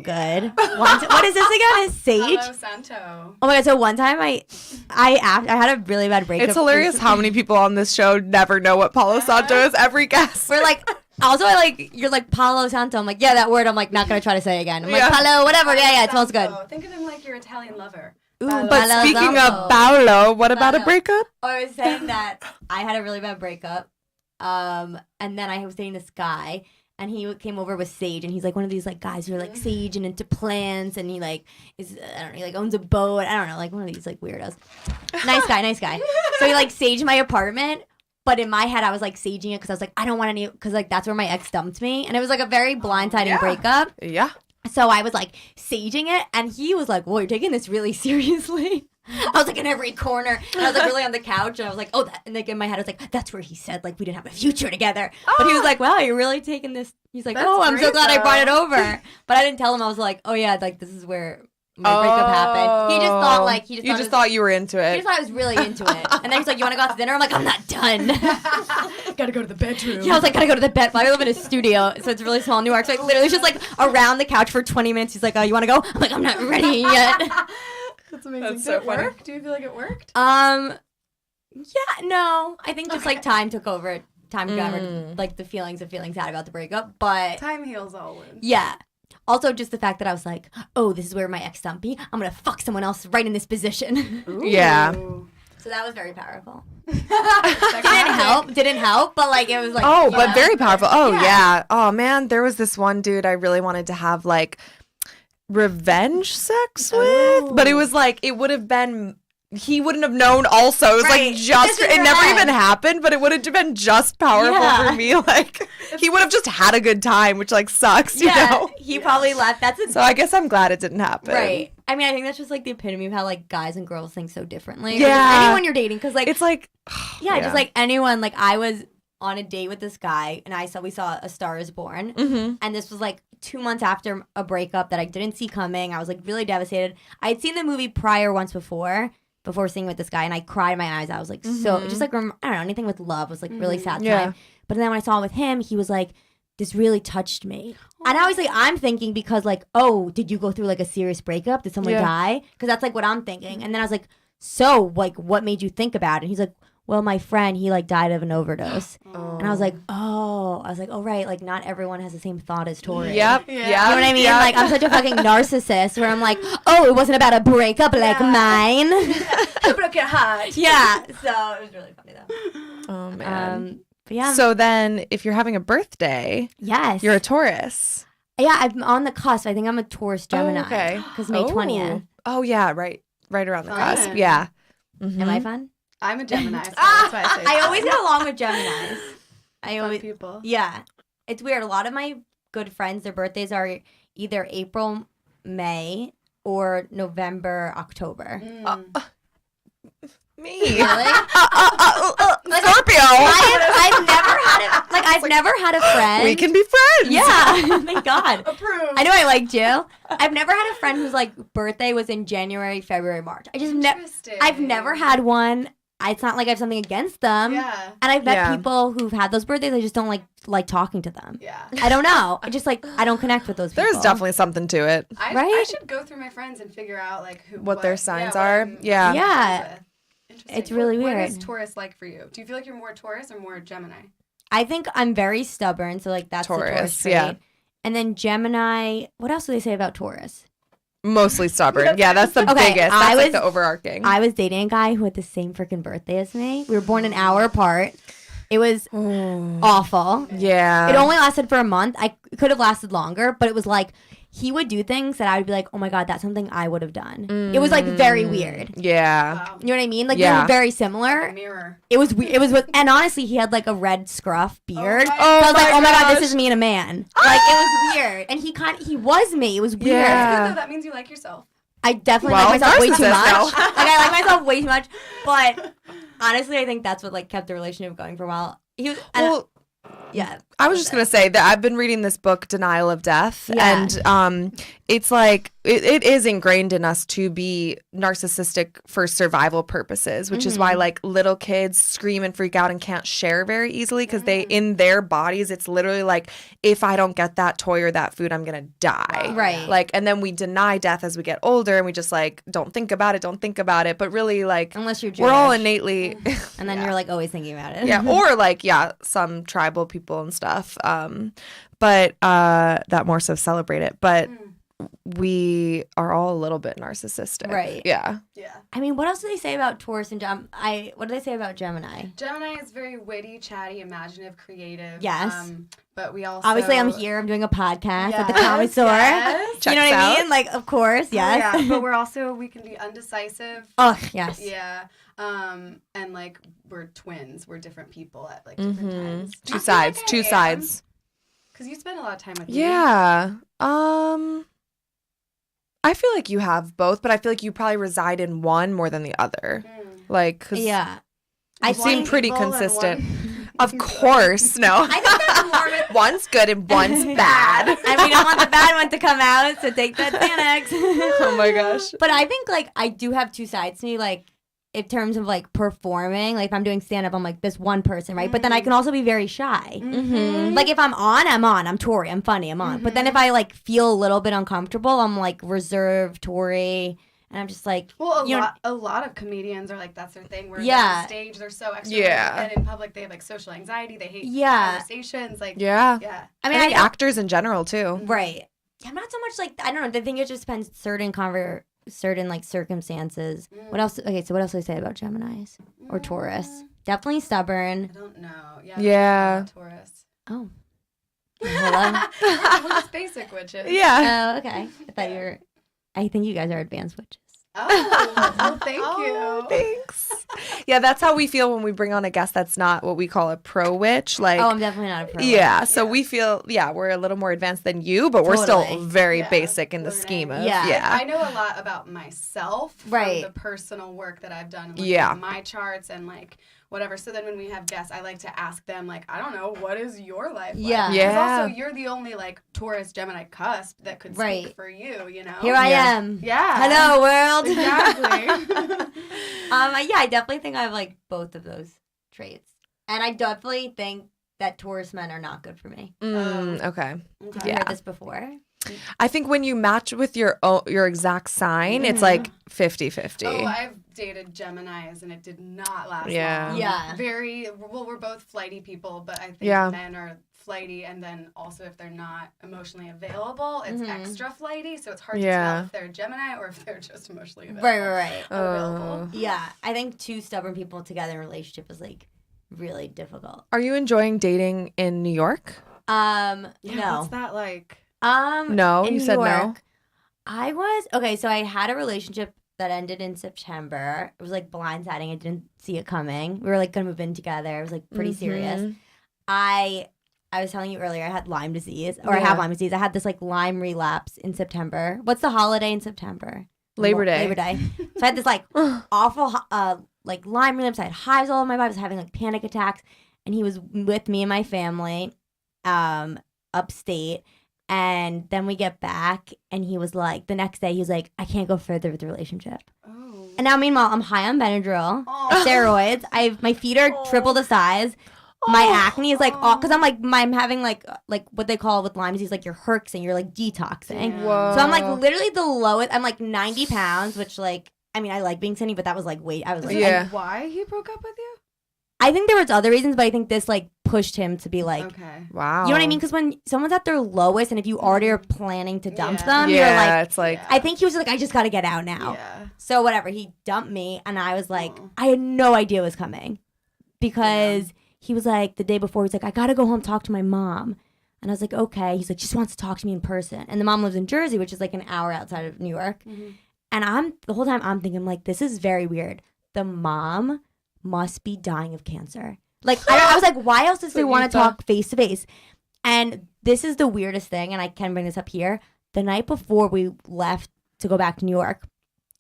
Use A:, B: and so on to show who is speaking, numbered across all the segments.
A: good. What is this again? Is Sage?
B: Palo Santo.
A: Oh my god! So one time I had a really bad breakup.
C: It's hilarious how many people on this show never know what Palo Santo is. Every guest.
A: We're like, also you're like Palo Santo. I'm like, yeah, that word. I'm like not gonna try to say it again. I'm like Palo, whatever. Yeah, it smells good.
B: Think of him like your Italian lover.
A: Ooh,
C: But speaking of Paolo, what about a breakup?
A: Oh, I was saying that I had a really bad breakup. And then I was dating this guy. And he came over with Sage, and he's like one of these like guys who are like sage and into plants, and he like is I don't know, he like owns a boat. I don't know, like one of these like weirdos. Nice guy. So he like saged my apartment, but in my head I was like saging it because I was like I don't want any because like that's where my ex dumped me, and it was like a very blindsiding breakup.
C: Yeah.
A: So I was like saging it, and he was like, "Whoa, you're taking this really seriously." I was like in every corner, and I was like really on the couch, and I was like, "Oh," and like in my head, I was like, "That's where he said like we didn't have a future together." But he was like, "Wow, you're really taking this." He's like, "Oh, I'm so glad I brought it over." But I didn't tell him. I was like, "Oh yeah, like this is where my breakup happened." He just thought like he just
C: thought you were into it.
A: He just thought I was really into it, and then he's like, "You want to go out to dinner?" I'm like, "I'm not done."
B: Gotta go to the bedroom.
A: Yeah, I was like, gotta go to the bed. I live in a studio, so it's really small in New York. So like literally just like around the couch for 20 minutes. He's like, "Oh, you want to go?" I'm like, "I'm not ready yet."
B: That's amazing.
C: That's so funny.
B: Work? Do you feel like it worked?
A: Yeah, no. I think just like time took over. Time got like the feelings had about the breakup, but
B: Time heals all wounds.
A: yeah. Also, just the fact that I was like, "Oh, this is where my ex dumped me. I'm gonna fuck someone else right in this position."
B: Ooh.
C: Yeah.
A: So that was very powerful. Didn't help, but like it was like
C: but very powerful. Oh yeah. Oh man, there was this one dude I really wanted to have like revenge sex with, but it was like it would have been he wouldn't have known also. It was like just it never even happened, but it would have been just powerful for me. Like he would have just had a good time, which like sucks, you know.
A: He probably left.
C: So I guess I'm glad it didn't happen.
A: Right. I mean, I think that's just like the epitome of how like guys and girls think so differently.
C: Yeah.
A: Or just anyone you're dating, because like
C: it's like
A: just like anyone. Like I was on a date with this guy, and we saw A Star Is Born, and this was like 2 months after a breakup that I didn't see coming. I was like really devastated. I had seen the movie prior once before seeing with this guy, and I cried my eyes out. I was like so just like I don't know, anything with love was like really sad time. But then when I saw it with him, he was like, this really touched me. And obviously I'm thinking because like, oh, did you go through like a serious breakup? Did someone die? Because that's like what I'm thinking. And then I was like, so like what made you think about it? And he's like, well, my friend, he like died of an overdose. And I was like, oh, right, like not everyone has the same thought as Tori.
C: Yep.
A: You know what I mean? Like I'm such a fucking narcissist where I'm like, oh, it wasn't about a breakup like mine.
B: Broken heart.
A: Yeah. So it was really funny though.
C: Oh man.
A: But yeah.
C: So then if you're having a birthday,
A: yes,
C: you're a Taurus.
A: Yeah, I'm on the cusp. I think I'm a Taurus Gemini.
C: Oh, okay.
A: Because May 20th.
C: Oh yeah, right around the cusp. Yeah.
A: Am I fun?
B: I'm a Gemini, so that's why I say
A: I always get along with Geminis. I always
B: people.
A: Yeah. It's weird. A lot of my good friends, their birthdays are either April, May, or November, October.
C: Me.
A: Really?
C: Like, Scorpio.
A: I've never had a friend.
C: We can be friends.
A: Yeah. Thank God.
B: Approved.
A: I know I liked you. I've never had a friend whose like birthday was in January, February, March. I've never had one. It's not like I have something against them.
B: Yeah.
A: And I've met people who've had those birthdays. I just don't like talking to them.
B: Yeah.
A: I don't know. I just like I don't connect with those people.
C: There's definitely something to it.
B: I should go through my friends and figure out like
C: what their signs are. Yeah.
A: Yeah. It's really weird.
B: What is Taurus like for you? Do you feel like you're more Taurus or more Gemini?
A: I think I'm very stubborn, so like that's
C: Taurus,
A: the Taurus trait.
C: yeah.
A: And then Gemini. What else do they say about Taurus?
C: Mostly stubborn. Yeah, that's the biggest. That's like the overarching.
A: I was dating a guy who had the same freaking birthday as me. We were born an hour apart. It was awful.
C: Yeah.
A: It only lasted for a month. It could have lasted longer, but it was like he would do things that I would be like, oh my God, that's something I would have done. It was like very weird.
C: Yeah.
B: Wow.
A: You know what I mean? Like they were very similar.
B: Like a mirror.
A: It was and honestly, he had like a red scruff beard.
B: Oh
A: so I was like, oh my God,
C: gosh.
A: this is me and a man. Like it was weird. And he was me. It was weird.
C: Yeah.
B: That's good, though. That means you like yourself.
A: I definitely like myself way too much.
C: narcissist now.
A: Like I like myself way too much. But honestly, I think that's what like kept the relationship going for a while. Yeah.
C: I was just gonna say that I've been reading this book, Denial of Death,
A: Yeah.
C: and it's like it is ingrained in us to be narcissistic for survival purposes, which is why like little kids scream and freak out and can't share very easily because they in their bodies it's literally like, if I don't get that toy or that food, I'm gonna die.
B: Wow.
A: Right.
C: Like, and then we deny death as we get older, and we just like don't think about it. But really, like,
A: Unless you're Jewish.
C: we're all innately.
A: And then you're like always thinking about it.
C: Yeah, or like some tribal people and stuff, but that more so celebrate it. But we are all a little bit narcissistic,
A: Right.
C: Yeah.
B: Yeah.
A: I mean, what else do they say about Taurus and what do they say about Gemini?
B: Gemini is very witty, chatty, imaginative, creative.
A: Yes.
B: But we also
A: Obviously, I'm here. I'm doing a podcast at the
B: Yes,
A: Comedy Store.
B: yes.
A: You know what
C: Checks
A: I
C: out.
A: mean? Like, of course, yes.
B: Yeah, but we can be undecisive.
A: Oh, yes.
B: Yeah. And like we're twins. We're different people at like different times.
C: Two sides.
B: Because you spend a lot of time with me.
C: Yeah. I feel like you have both, but I feel like you probably reside in one more than the other. Like, 'cause
A: Yeah.
C: I
B: One
C: seem pretty
B: evil and
C: consistent.
B: one-
C: Of course, no.
A: I think that's more of it.
C: One's good and one's bad.
A: And we don't want the bad one to come out, so take that Xanax.
C: Oh my gosh.
A: But I think, like, I do have two sides to me, like, in terms of, like, performing. Like, if I'm doing stand-up, I'm, like, this one person, right? But then I can also be very shy.
C: Mm-hmm.
A: Like, if I'm on, I'm on. I'm Tori. I'm funny. I'm on. But then if I, like, feel a little bit uncomfortable, I'm, like, reserved Tori. And I'm just like,
B: Well,
A: you know-
B: a lot of comedians are like, that's their thing. Where
A: Yeah.
B: on stage, they're so extroverted.
C: Yeah.
B: And in public, they have like social anxiety. They hate
A: Yeah.
B: conversations. Like,
C: Yeah.
B: yeah.
A: I
C: I
A: mean,
C: think
A: I
C: actors in general too.
A: right. I'm not so much like, I don't know. I think it just depends certain like circumstances. What else? Okay, so what else do I say about Geminis or Taurus? Definitely
B: I
A: stubborn.
B: don't know.
C: Yeah.
B: Taurus.
A: Oh. Hello.
B: We're just basic witches.
C: Yeah.
A: Oh, okay. I think you guys are advanced witches.
B: Oh, thank you.
C: Thanks. Yeah, that's how we feel when we bring on a guest that's not what we call a pro witch. Like,
A: Oh, I'm definitely not a pro.
C: yeah, so we feel, we're a little more advanced than you, but we're still
A: Totally.
C: very
B: Yeah,
C: basic in the
B: learning.
C: scheme of,
A: Yeah.
B: I know a lot about myself
A: Right.
B: from the personal work that I've done with
C: Yeah.
B: my charts and like whatever. So then when we have guests, I like to ask them like, I don't know, what is your life like?
A: Yeah.
B: Because
C: Yeah.
B: also you're the only like Taurus Gemini cusp that could
A: Right.
B: speak for you, you know?
A: Here I
C: Yeah.
A: am.
B: Yeah.
A: Hello, world.
B: Exactly.
A: Yeah, I definitely think I have like both of those traits, and I definitely think that Taurus men are not good for me.
C: okay.
A: Have you
C: Yeah.
A: heard this before?
C: I think when you match with your exact sign, it's like 50-50.
B: Oh, I've dated Geminis and it did not last
C: Yeah.
B: long.
A: Yeah.
B: We're both flighty people, but I think
C: Yeah.
B: men are flighty, and then also if they're not emotionally available, it's extra flighty, so it's hard to
C: Yeah.
B: tell if they're Gemini or if they're just emotionally available.
A: Right.
B: Available.
A: Yeah, I think two stubborn people together in a relationship is like really difficult.
C: Are you enjoying dating in New York?
B: Yeah,
A: No.
B: what's that like?
C: No,
A: in
C: you
A: New
C: said no.
A: York, I was okay. So I had a relationship that ended in September. It was like blindsiding. I didn't see it coming. We were like gonna move in together. It was like pretty serious. I was telling you earlier, I had Lyme disease, or I have Lyme disease. I had this like Lyme relapse in September. What's the holiday in September?
C: Labor Day.
A: Labor Day. So I had this like awful like Lyme relapse. I had hives all over my body. I was having like panic attacks, and he was with me and my family, upstate. And then we get back, and he was like, the next day, he was like, I can't go further with the relationship.
B: Oh.
A: And now, meanwhile, I'm high on Benadryl,
B: Oh.
A: steroids. My feet are triple the size. My acne is like, because I'm having like what they call with Lyme disease, like you're herxing, you're like detoxing.
B: Yeah.
C: Whoa.
A: So I'm like literally the lowest. I'm like 90 pounds, which like, I mean, I like being skinny, but that was like weight. I was like,
C: Yeah.
B: Why he broke up with you?
A: I think there was other reasons, but I think this like pushed him to be like,
B: Okay.
C: Wow.
A: you know what I mean? Because when someone's at their lowest, and if you already are planning to dump
B: Yeah.
A: them,
C: Yeah,
A: you're like,
C: it's like,
B: Yeah.
A: I think he was like, I just got to get out now.
B: Yeah.
A: So whatever, he dumped me, and I was like,
B: Oh.
A: I had no idea it was coming, because he was like, the day before, he's like, I gotta go home, talk to my mom. And I was like, okay. He's like, she just wants to talk to me in person. And the mom lives in Jersey, which is like an hour outside of New York. And the whole time I'm thinking, like, this is very weird. The mom must be dying of cancer. Like, I was like, why else does they want to talk face to face? And this is the weirdest thing, and I can bring this up here. The night before we left to go back to New York,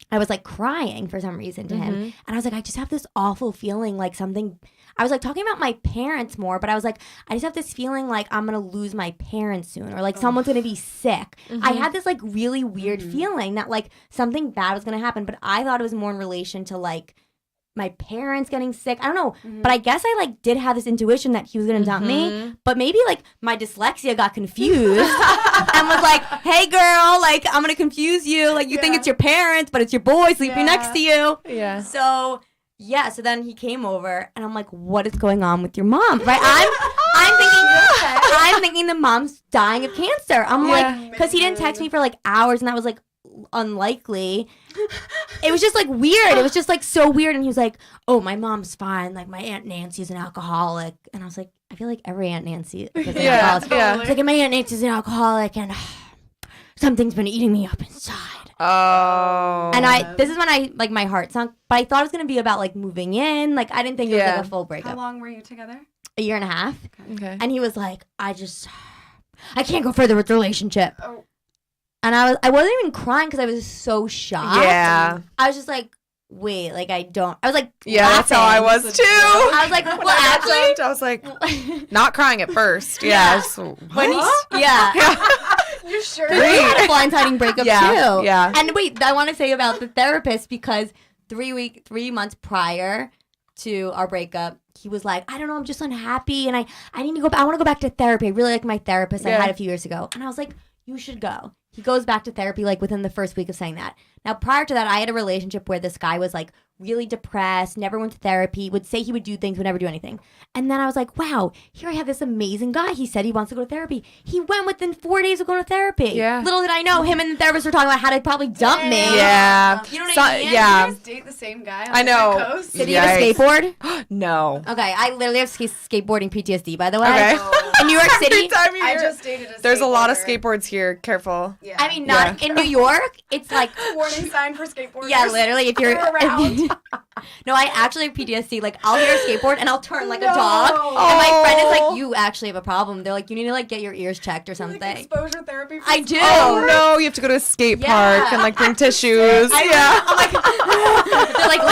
A: I was like crying for some reason to him. And I was like, I just have this awful feeling like something. I was like talking about my parents more, but I was like, I just have this feeling like I'm going to lose my parents soon or like someone's going to be sick. I had this like really weird feeling that like something bad was going to happen, but I thought it was more in relation to like my parents getting sick. I don't know. But I guess I like did have this intuition that he was going to dump me. But maybe like my dyslexia got confused and was like, hey girl, like I'm going to confuse you. Like you think it's your parents, but it's your boy sleeping next to you.
C: Yeah.
A: So yeah. So then he came over and I'm like, what is going on with your mom? Right. I'm thinking the mom's dying of cancer. I'm like, because he didn't text me for like hours and that was like unlikely. It was just like weird. It was just like so weird. And he was like, oh, my mom's fine. Like my Aunt Nancy's an alcoholic. And I was like, I feel like every Aunt Nancy is an alcoholic.
C: Yeah.
A: It's like my Aunt Nancy's an alcoholic and something's been eating me up inside.
C: Oh.
A: And this is when I like my heart sunk. But I thought it was gonna be about like moving in. Like I didn't think it was like a full breakup.
B: How long were you together?
A: A year and a half.
C: Okay.
A: And he was like, I can't go further with the relationship.
B: Oh.
A: And I wasn't even crying because I was so shocked.
C: Yeah.
A: I was just like, wait, like I was like,
C: Yeah, that's how I was too.
A: I was like, well, actually,
C: I was like, not crying at first. Yeah.
B: You sure?
A: We had a blindsiding breakup too.
C: Yeah.
A: And wait, I want to say about the therapist because 3 months prior to our breakup, he was like, I don't know, I'm just unhappy, and I need to go. I want to go back to therapy. I really like my therapist I had a few years ago, and I was like, you should go. He goes back to therapy like within the first week of saying that. Now, prior to that, I had a relationship where this guy was like really depressed, never went to therapy, would say he would do things, would never do anything. And then I was like, wow, here I have this amazing guy. He said he wants to go to therapy. He went within 4 days of going to therapy.
C: Yeah.
A: Little did I know, him and the therapist were talking about how to probably dump me.
C: Yeah.
A: You know what I mean?
C: Yeah.
B: Did you guys date the same guy on
C: I know.
B: the coast?
A: Did he have a skateboard?
C: No.
A: Okay, I literally have skateboarding PTSD, by the way.
C: Okay.
A: In New York City,
C: Every time you
B: I
C: hear-
B: just dated a
C: There's a lot of
B: skateboarder.
C: skateboards here. Careful.
B: Yeah.
A: I mean, not in New York. It's like,
B: warning sign for skateboarders.
A: yeah, literally, if you're
B: They're around.
A: No, I actually have PTSD. Like, I'll hear a skateboard and I'll turn like a
B: No.
A: dog.
B: Oh.
A: And my friend is like, you actually have a problem. They're like, you need to like get your ears checked or something.
B: Like exposure therapy. For
A: I do.
C: Oh no, you have to go to a skate
A: Yeah.
C: park and like bring tissues.
A: I'm like, they're like,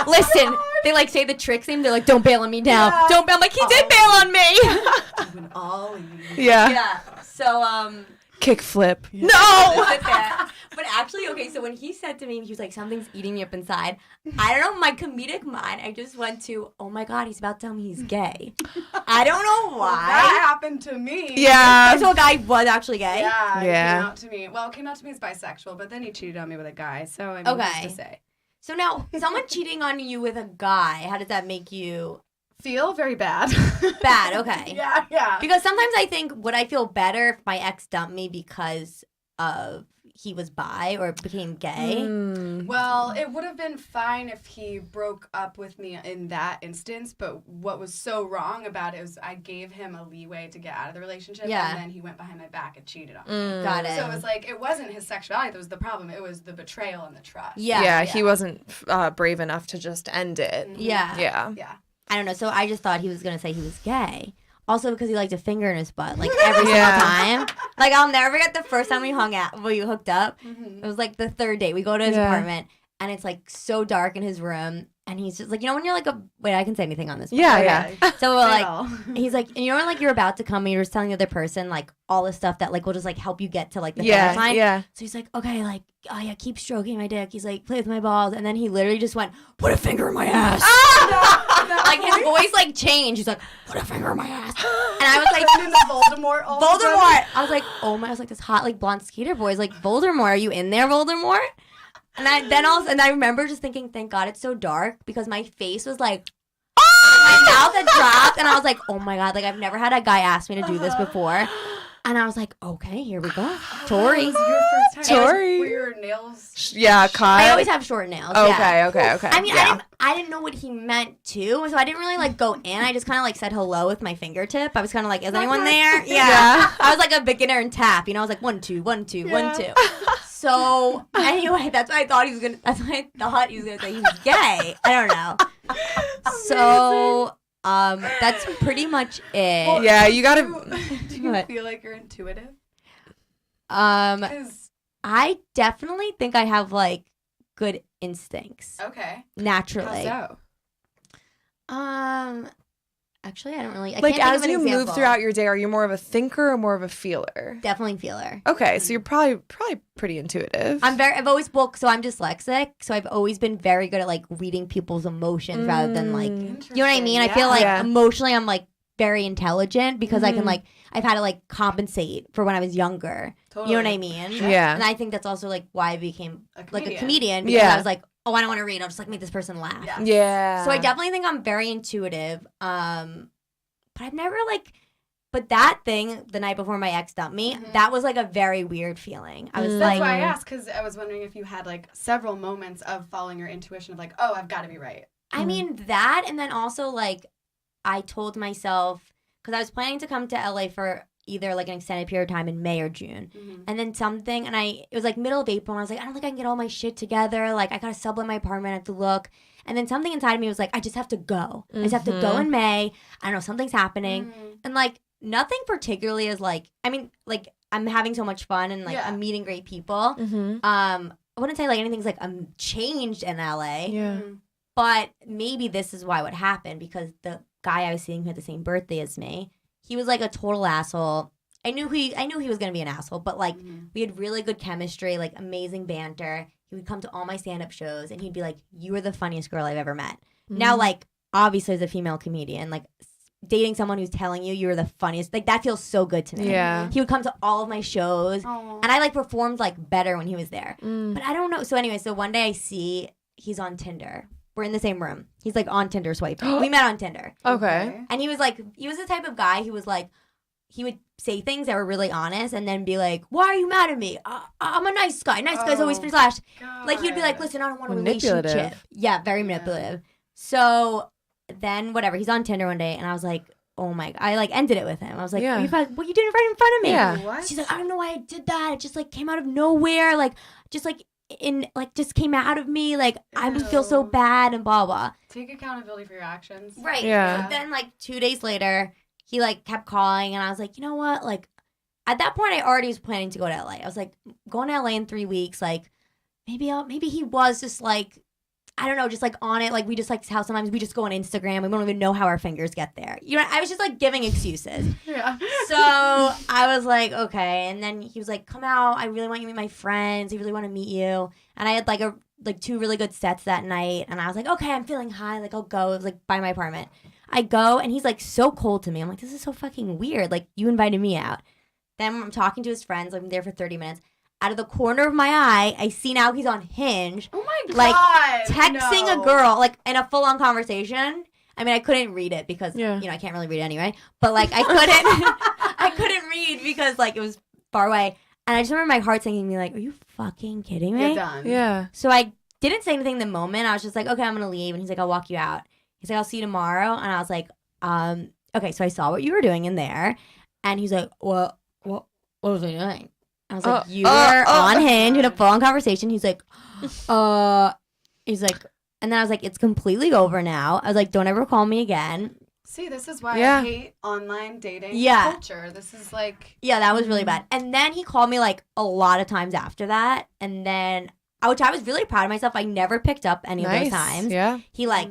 A: listen. They like say the trick's name. They're like, don't bail on me now.
B: Yeah.
A: Don't bail. I'm like, he did bail on me.
B: Doing all of you.
C: Yeah.
A: Yeah. So
C: Kick flip.
A: No. But actually, okay, so when he said to me, he was like, something's eating me up inside. I don't know, my comedic mind, I just went to, oh my God, he's about to tell me he's gay. I don't know
B: Well,
A: why.
B: that happened to me.
C: Yeah.
A: So a guy was actually gay?
B: Yeah.
C: Yeah.
B: He came out to me. Well, it came out to me as bisexual, but then he cheated on me with a guy. So I mean,
A: Okay.
B: what's to say?
A: So now, someone cheating on you with a guy, how does that make you
B: Feel very bad.
A: bad? Okay.
B: Yeah.
A: Because sometimes I think, would I feel better if my ex dumped me because of he was bi or became gay?
B: Well, it would have been fine if he broke up with me in that instance, but what was so wrong about it was I gave him a leeway to get out of the relationship,
A: Yeah.
B: and then he went behind my back and cheated on me.
A: Got it.
B: So it was like, it wasn't his sexuality that was the problem, it was the betrayal and the trust.
A: Yeah.
C: Yeah, he wasn't brave enough to just end it.
A: Yeah.
C: Yeah.
B: Yeah.
A: I don't know. So I just thought he was going to say he was gay. Also because he liked a finger in his butt, like every single
C: Yeah.
A: time. Like I'll never forget the first time we hooked up. It was like the third date. We go to his apartment and it's like so dark in his room. And he's just like, you know, when you're like wait, I can say anything on this.
C: Yeah.
A: So we're
B: Say it
A: like,
B: all.
A: he's like, and you know when like you're about to come and you're just telling the other person like all the stuff that like will just like help you get to like the finish line.
C: Yeah.
A: So he's like, okay, like, oh yeah, keep stroking my dick. He's like, play with my balls. And then he literally just went, put a finger in my ass. Like his voice like changed. He's like, put a finger in my ass. And I was like,
B: Turned into Voldemort. all of a sudden.
A: Voldemort. I was like, oh my, I was like, this hot like blonde skater boy is like, Voldemort, are you in there, Voldemort? And I remember just thinking, thank God it's so dark because my face was like, my mouth had dropped, and I was like, oh my God, like I've never had a guy ask me to do this before. And I was like, okay, here we go. Tori.
B: Your first time.
C: Tori.
B: Were your nails?
C: Yeah, cut.
A: I always have short nails. Yeah.
C: Okay.
A: I mean,
C: yeah.
A: I didn't know what he meant to, so I didn't really like go in. I just kind of like said hello with my fingertip. I was kind of like, is anyone there? Yeah. I was like a beginner in tap. You know, I was like 1 2 1 2 1 2. So anyway, that's why I thought he was gonna. That's why I thought he was gonna say he's gay. I don't know. So that's pretty much it.
B: Well,
C: Yeah, you gotta.
B: Do you
A: What?
B: feel like you're intuitive?
A: Um,
B: 'Cause-
A: I definitely think I have like good instincts
B: Okay.
A: naturally.
B: How so?
A: Actually, I don't really. I
C: Like,
A: can't think
C: as
A: of an
C: you move
A: example.
C: throughout your day, are you more of a thinker or more of a feeler?
A: Definitely feeler.
C: Okay, so you're probably pretty intuitive.
A: I've always so I'm dyslexic, so I've always been very good at like reading people's emotions rather than like, you know what I mean? I feel like emotionally I'm like very intelligent because I can like, I've had to like compensate for when I was younger.
B: Totally.
A: You know what I mean?
C: Yeah.
A: And I think that's also like why I became like a comedian because
C: Yeah.
A: I was like, oh, I don't want to read. I'll just like make this person laugh.
B: Yeah.
C: Yeah.
A: So I definitely think I'm very intuitive. But I've never like, but that thing the night before my ex dumped me, that was like a very weird feeling. I was
B: That's
A: like,
B: why I asked, because I was wondering if you had like several moments of following your intuition of like, oh, I've got to be right.
A: I mean that, and then also like, I told myself because I was planning to come to LA for either like an extended period of time in May or June, and then something, and it was like middle of April, and I was like, I don't think I can get all my shit together. Like I gotta sublet my apartment, I have to look. And then something inside of me was like, I just have to go. I just have to go in May. I don't know, something's happening. And like, nothing particularly is like, I mean, like, I'm having so much fun and like, I'm meeting great people. I wouldn't say like anything's like, I'm changed in LA.
C: Yeah.
A: But maybe this is why what happened, because the guy I was seeing who had the same birthday as me, he was like a total asshole. I knew he was going to be an asshole, but like, we had really good chemistry, like amazing banter. He would come to all my stand-up shows, and he'd be like, you are the funniest girl I've ever met. Now, like, obviously, as a female comedian, like, dating someone who's telling you you're the funniest, like, that feels so good to me.
C: Yeah.
A: He would come to all of my shows, and I, like, performed, like, better when he was there. But I don't know. So, anyway, so one day I see he's on Tinder. We're in the same room. He's, like, on Tinder swiping. We met on Tinder.
C: Okay.
A: And he was, like, he was the type of guy who was, like, he would say things that were really honest and then be like, why are you mad at me? I'm a nice guy. Nice guys always finish last. Like, he'd be like, listen, I don't want a relationship. Yeah, very manipulative. So then, whatever, he's on Tinder one day, and I was like, oh my, I like ended it with him. I was like, are you well, you did it right in front of me.
C: Yeah.
B: What?
A: She's like, I don't know why I did that. It just like came out of nowhere. Like, just like just came out of me. Like, I would feel so bad and blah, blah.
B: Take accountability for your actions.
A: Right.
C: Yeah.
A: So then, like, 2 days later, he, like, kept calling, and I was like, you know what? Like, at that point, I already was planning to go to LA. I was like, going to LA in 3 weeks, like, maybe he was just, like, I don't know, just, like, on it. Like, we just, like, how sometimes we just go on Instagram. We don't even know how our fingers get there. You know, I was just, like, giving excuses.
B: Yeah.
A: So I was like, okay. And then he was like, come out. I really want you to meet my friends. I really want to meet you. And I had, like, 2 really good sets that night. And I was like, okay, I'm feeling high. Like, I'll go. It was, like, by my apartment. I go, and he's, like, so cold to me. I'm like, this is so fucking weird. Like, you invited me out. Then I'm talking to his friends. I'm there for 30 minutes. Out of the corner of my eye, I see now he's on Hinge.
B: Oh, my God.
A: Like, texting a girl, like, in a full-on conversation. I mean, I couldn't read it because, you know, I can't really read anyway. But, like, I couldn't read because, like, it was far away. And I just remember my heart sinking me, like, are you fucking kidding me?
B: You're done.
C: Yeah.
A: So I didn't say anything in the moment. I was just like, okay, I'm going to leave. And he's like, I'll walk you out. He's like, I'll see you tomorrow. And I was like, okay, so I saw what you were doing in there. And he's like, what was I doing? I was like, you were on Hinge in a full-on conversation. He's like, and then I was like, it's completely over now. I was like, don't ever call me again.
B: See, this is why I hate online dating culture. This is like...
A: Yeah, that was really bad. And then he called me, like, a lot of times after that. And then, which I was really proud of myself. I never picked up any of those times.
C: Yeah.
A: He, like...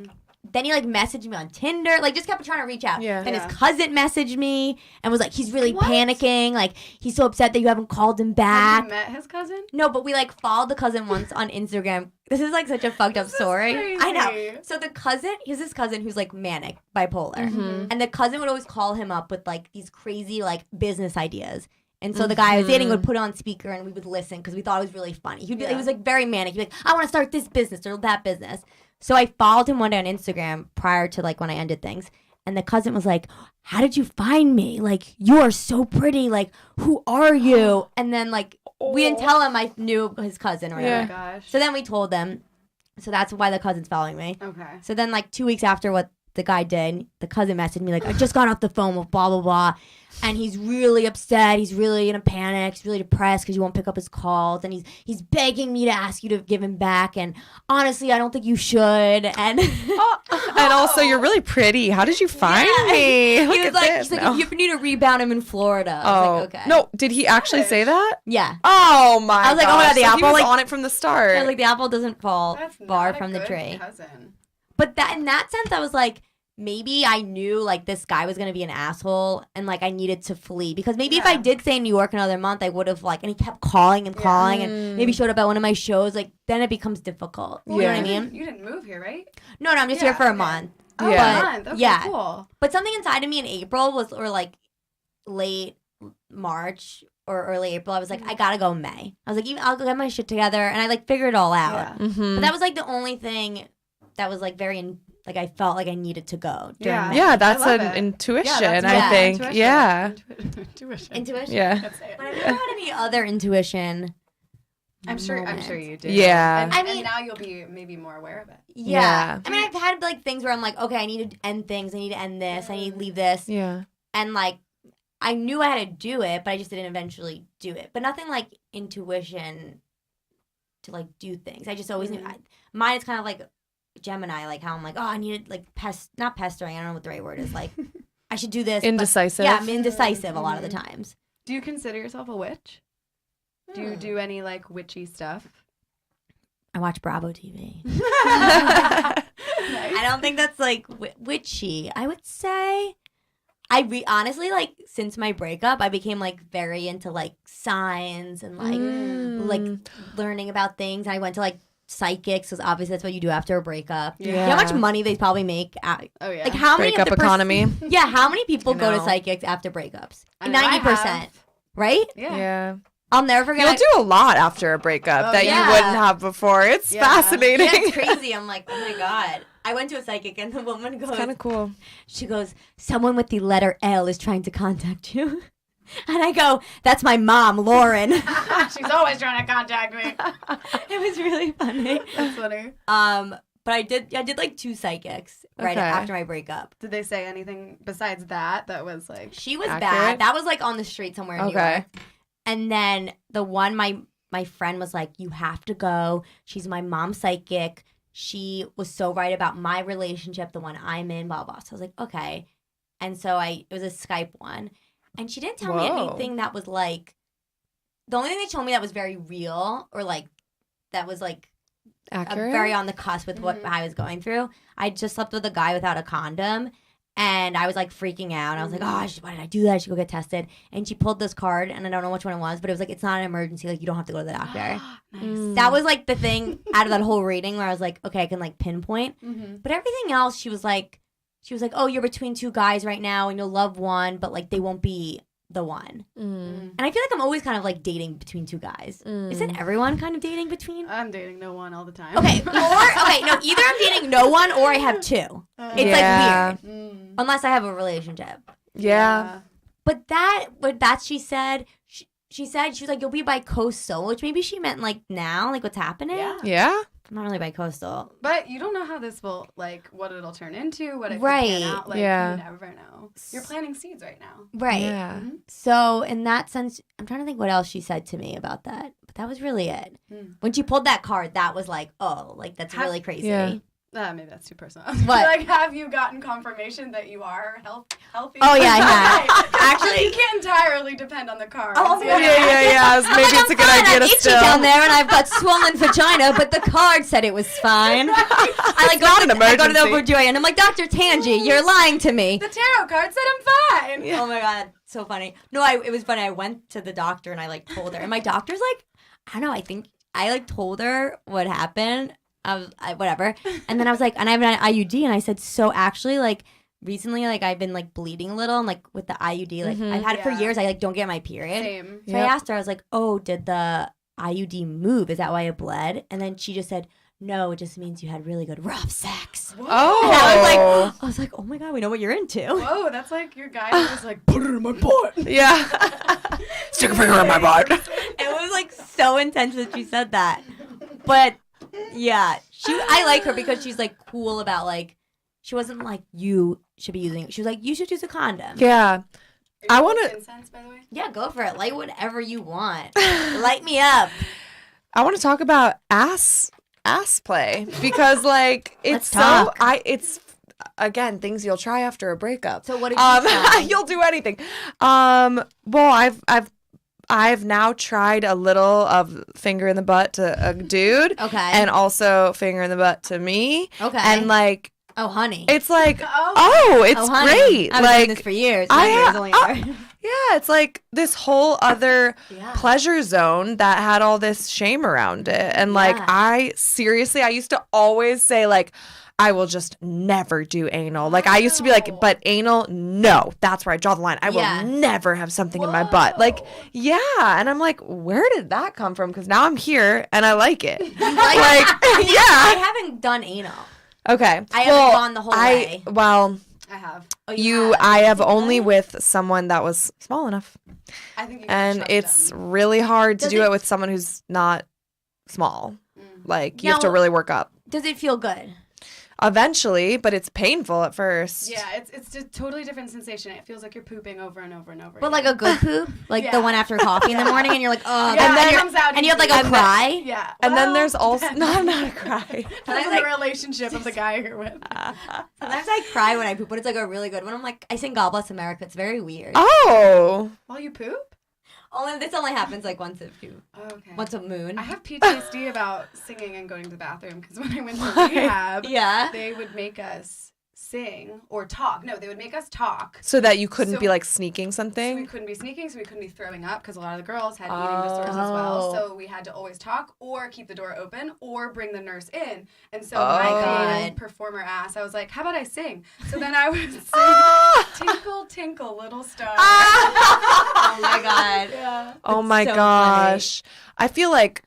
A: Then he, like, messaged me on Tinder. Like, just kept trying to reach out.
C: Yeah.
A: Then his cousin messaged me and was like, he's really panicking. Like, he's so upset that you haven't called him back.
B: Have you met his cousin?
A: No, but we, like, followed the cousin once on Instagram. This is, like, such a fucked up story.
B: Crazy.
A: I know. So the cousin, he's this cousin who's, like, manic, bipolar. And the cousin would always call him up with, like, these crazy, like, business ideas. And so the guy I was dating would put it on speaker and we would listen because we thought it was really funny. He was, like, very manic. He'd be like, I want to start this business or that business. So I followed him one day on Instagram prior to, like, when I ended things. And the cousin was like, how did you find me? Like, you are so pretty. Like, who are you? And then, like, we didn't tell him I knew his cousin or whatever.
B: Oh, my gosh.
A: So then we told them. So that's why the cousin's following me.
B: Okay.
A: So then, like, 2 weeks after what the guy did. The cousin messaged me like, I just got off the phone with blah, blah, blah. And he's really upset. He's really in a panic. He's really depressed because you won't pick up his calls. And he's begging me to ask you to give him back. And honestly, I don't think you should. And
C: and also, you're really pretty. How did you find me?
A: He was like, he's like, you need to rebound him in Florida. I was like, okay.
C: No, did he actually say that?
A: Yeah.
C: Oh my!
A: I was like, oh my God, the apple,
C: he was
A: like,
C: on it from the start.
A: I was like, the apple doesn't fall
B: That's
A: far
B: not a
A: from the
B: good
A: tree.
B: cousin.
A: But that in that sense, I was like, maybe I knew like this guy was gonna be an asshole, and like I needed to flee because maybe if I did stay in New York another month, I would have like. And he kept calling and calling, and maybe showed up at one of my shows. Like then it becomes difficult. You know what I mean?
B: You didn't move here, right?
A: No, I'm just here for a month.
B: Oh,
C: Yeah.
B: a month. Okay,
A: yeah.
B: cool.
A: But something inside of me in April was, or like late March or early April, I was like, I gotta go in May. I was like, I'll go get my shit together, and I like figured it all out.
B: Yeah.
A: But that was like the only thing that was like very like I felt like I needed to go.
B: Yeah.
A: May.
C: Yeah, that's
B: I love
C: an
B: it.
C: intuition,
B: Yeah, that's
C: I think.
B: intuition.
C: Yeah.
B: Intuition.
A: Intuition.
C: Yeah.
B: Let's say it.
A: But I never had any other intuition.
B: I'm sure
A: moments.
B: you do.
C: Yeah.
B: And,
A: I mean-
B: and now you'll be maybe more aware of it.
A: Yeah. I mean, I've had like things where I'm like, okay, I need to end things. I need to end this. I need to leave this.
C: Yeah.
A: And like, I knew I had to do it, but I just didn't eventually do it. But nothing like intuition to like do things. I just always knew. Mine is kind of like Gemini, like how I'm like, oh, I need to like not pestering. I don't know what the right word is. Like, I should do this.
C: Indecisive.
A: But, yeah, I'm indecisive a lot of the times.
B: Do you consider yourself a witch? Do you do any like witchy stuff?
A: I watch Bravo TV.
B: Nice.
A: I don't think that's like witchy. I would say honestly, like since my breakup, I became like very into like signs and like learning about things. And I went to like psychics because obviously that's what you do after a breakup.
B: Yeah.
A: You know how much money they probably make?
B: Oh yeah.
A: Like how many
C: Breakup
A: of the
C: economy.
A: Yeah, how many people
C: I
A: go to
C: know.
A: psychics after breakups?
B: I know, I
A: 90%,
B: have.
A: right?
B: Yeah.
C: Yeah.
A: I'll never forget.
C: You'll do a lot after a breakup that
A: yeah.
C: you wouldn't have before. It's
B: Yeah.
C: fascinating.
A: Yeah, it's crazy. I'm like, oh my God. I went to a psychic and the woman goes,
C: Kind of cool.
A: she goes, someone with the letter L is trying to contact you. And I go, that's my mom, Lauren.
B: She's always trying to contact me.
A: It was really funny.
B: That's funny.
A: But I did like 2 psychics right
C: Okay.
A: after my breakup.
B: Did they say anything besides that was like
A: She was
C: Accurate?
A: bad. That was like on the street somewhere in New
C: Okay.
A: York. And then the one my friend was like, you have to go. She's my mom's psychic. She was so right about my relationship, the one I'm in, blah, blah. So I was like, okay. And so it was a Skype one. And she didn't tell me
C: Whoa.
A: anything that was like, the only thing they told me that was very real or like, that was like
C: Accurate.
A: very on the cusp with what I was going through. I just slept with a guy without a condom. And I was like freaking out. And I was like, oh, why did I do that? I should go get tested. And she pulled this card, and I don't know which one it was, but it was like, it's not an emergency. Like, you don't have to go to the doctor.
B: nice.
A: That was like the thing out of that whole reading where I was like, okay, I can like pinpoint. But everything else, she was like, oh, you're between 2 guys right now, and you'll love one, but like they won't be the one. And I feel like I'm always kind of like dating between 2 guys. Isn't everyone kind of dating between?
B: I'm dating no one all the time.
A: Okay, no, either I'm dating no one or I have 2. It's
C: Yeah.
A: like weird. Unless I have a relationship.
C: Yeah.
A: But that she said, she said, she was like, you'll be bi-coastal, which maybe she meant like now, like what's happening.
B: Yeah.
C: Yeah.
A: I'm not really bi-coastal.
B: But you don't know how this will, like, what it'll turn into, what it
A: Right.
B: could pan out. Like,
C: Yeah.
B: you never know. You're planting seeds right now.
A: Right.
C: Yeah.
A: So in that sense, I'm trying to think what else she said to me about that. But that was really it. When she pulled that card, that was like, oh, like that's really crazy.
C: Yeah.
B: Maybe that's too personal.
A: What?
B: Like, have you gotten confirmation that you are healthy?
A: Oh, yeah, I have.
B: Actually, you can't entirely depend on the cards.
A: Oh,
B: you
A: yeah,
B: know?
C: Yeah. Maybe it's a good
A: Fine,
C: idea
A: I'm
C: to
A: itchy
C: still.
A: down there and I've got swollen vagina, but the card said it was fine. I like
C: not an
A: I go to the
C: emergency.
A: OBGYN and I'm like, Dr. Tangi, you're lying to me.
B: The tarot card said I'm fine.
A: Oh my God, so funny. No, it was funny. I went to the doctor and I like told her, and my doctor's like, I don't know. I think I like told her what happened. Whatever. And then I was like, and I have an IUD, and I said, so actually, like recently, like I've been like bleeding a little, and like with the IUD, like I've had it for
B: Yeah.
A: years. I like don't get my period.
B: Same.
A: So I asked her, I was like, oh, did the IUD move? Is that why it bled? And then she just said, no, it just means you had really good rough sex.
B: Whoa.
C: Oh.
A: And I was like, oh my God, we know what you're into.
B: Whoa, that's like your guy who was like, put it in my butt.
C: Yeah. Stick a finger in my butt.
A: It was like so intense that she said that. But yeah, I like her because she's like cool about like, she wasn't like, you should be using it. She was like, you should use a condom.
C: Yeah. I want to.
B: Incense, by the way.
A: Yeah, go for it. Light whatever you want. Light me up.
C: I want to talk about ass play because like it's
A: Let's talk.
C: it's again things you'll try after a breakup.
A: So what did you try?
C: You'll do anything. Well, I've now tried a little of finger in the butt to a dude.
A: Okay.
C: And also finger in the butt to me.
A: Okay.
C: And like,
A: oh, honey.
C: it's like,
B: Oh.
C: it's
A: honey.
C: great.
A: I've been doing this for years.
C: Yeah, it's like this whole other
A: Yeah.
C: pleasure zone that had all this shame around it. And like,
A: Yeah.
C: I used to always say like, I will just never do anal. Like I used to be like, but anal, no, that's where I draw the line. I
A: Yeah.
C: will never have something in my butt. Like, yeah. And I'm like, where did that come from? Because now I'm here and I like it.
A: Like,
C: yeah.
A: I haven't done anal.
C: Okay.
A: I haven't gone the whole way.
C: Well,
B: I have.
A: Oh,
C: I have only with someone that was small enough.
B: I think you
C: And
B: trust
C: it's
B: them.
C: really hard to
A: Does
C: do
A: it-
C: it with someone who's not small. Like, you have to
A: Now-
C: really work up.
A: Does it feel good?
C: Eventually, but it's painful at first.
B: Yeah, it's a totally different sensation. It feels like you're pooping over and over and over.
A: But like a good poop? Like the
B: Yeah.
A: one after coffee in the morning and you're like, oh.
B: Yeah,
A: and then
B: it
A: you're-
B: comes out
A: and you have like
B: easy.
A: a cry?
B: Yeah.
C: And then
B: Well,
C: there's also...
B: depends.
C: No, I'm not a cry.
B: Depends on the relationship of the guy you're with.
A: Sometimes I cry when I poop, but it's like a really good one. I'm like, I sing God Bless America. It's very weird.
C: Oh.
B: While you poop?
A: This only happens like once
B: Okay.
A: a moon.
B: I have PTSD about singing and going to the bathroom because when I went to rehab,
A: Yeah.
B: they would make us sing or talk. No, they would make us talk.
C: So that you couldn't
B: So-
C: be like sneaking
B: So we
C: something?
B: couldn't be sneaking, so we couldn't be throwing up because a lot of the girls had eating disorders as well.
A: Oh.
B: So we had to always talk or keep the door open or bring the nurse in. And so
C: Oh.
B: my
A: God.
B: creative performer ass, I was like, how about I sing? So then I would sing Tinkle, Tinkle, Little Star.
A: Oh my God.
B: Yeah.
C: Oh my
A: so
C: gosh. I feel like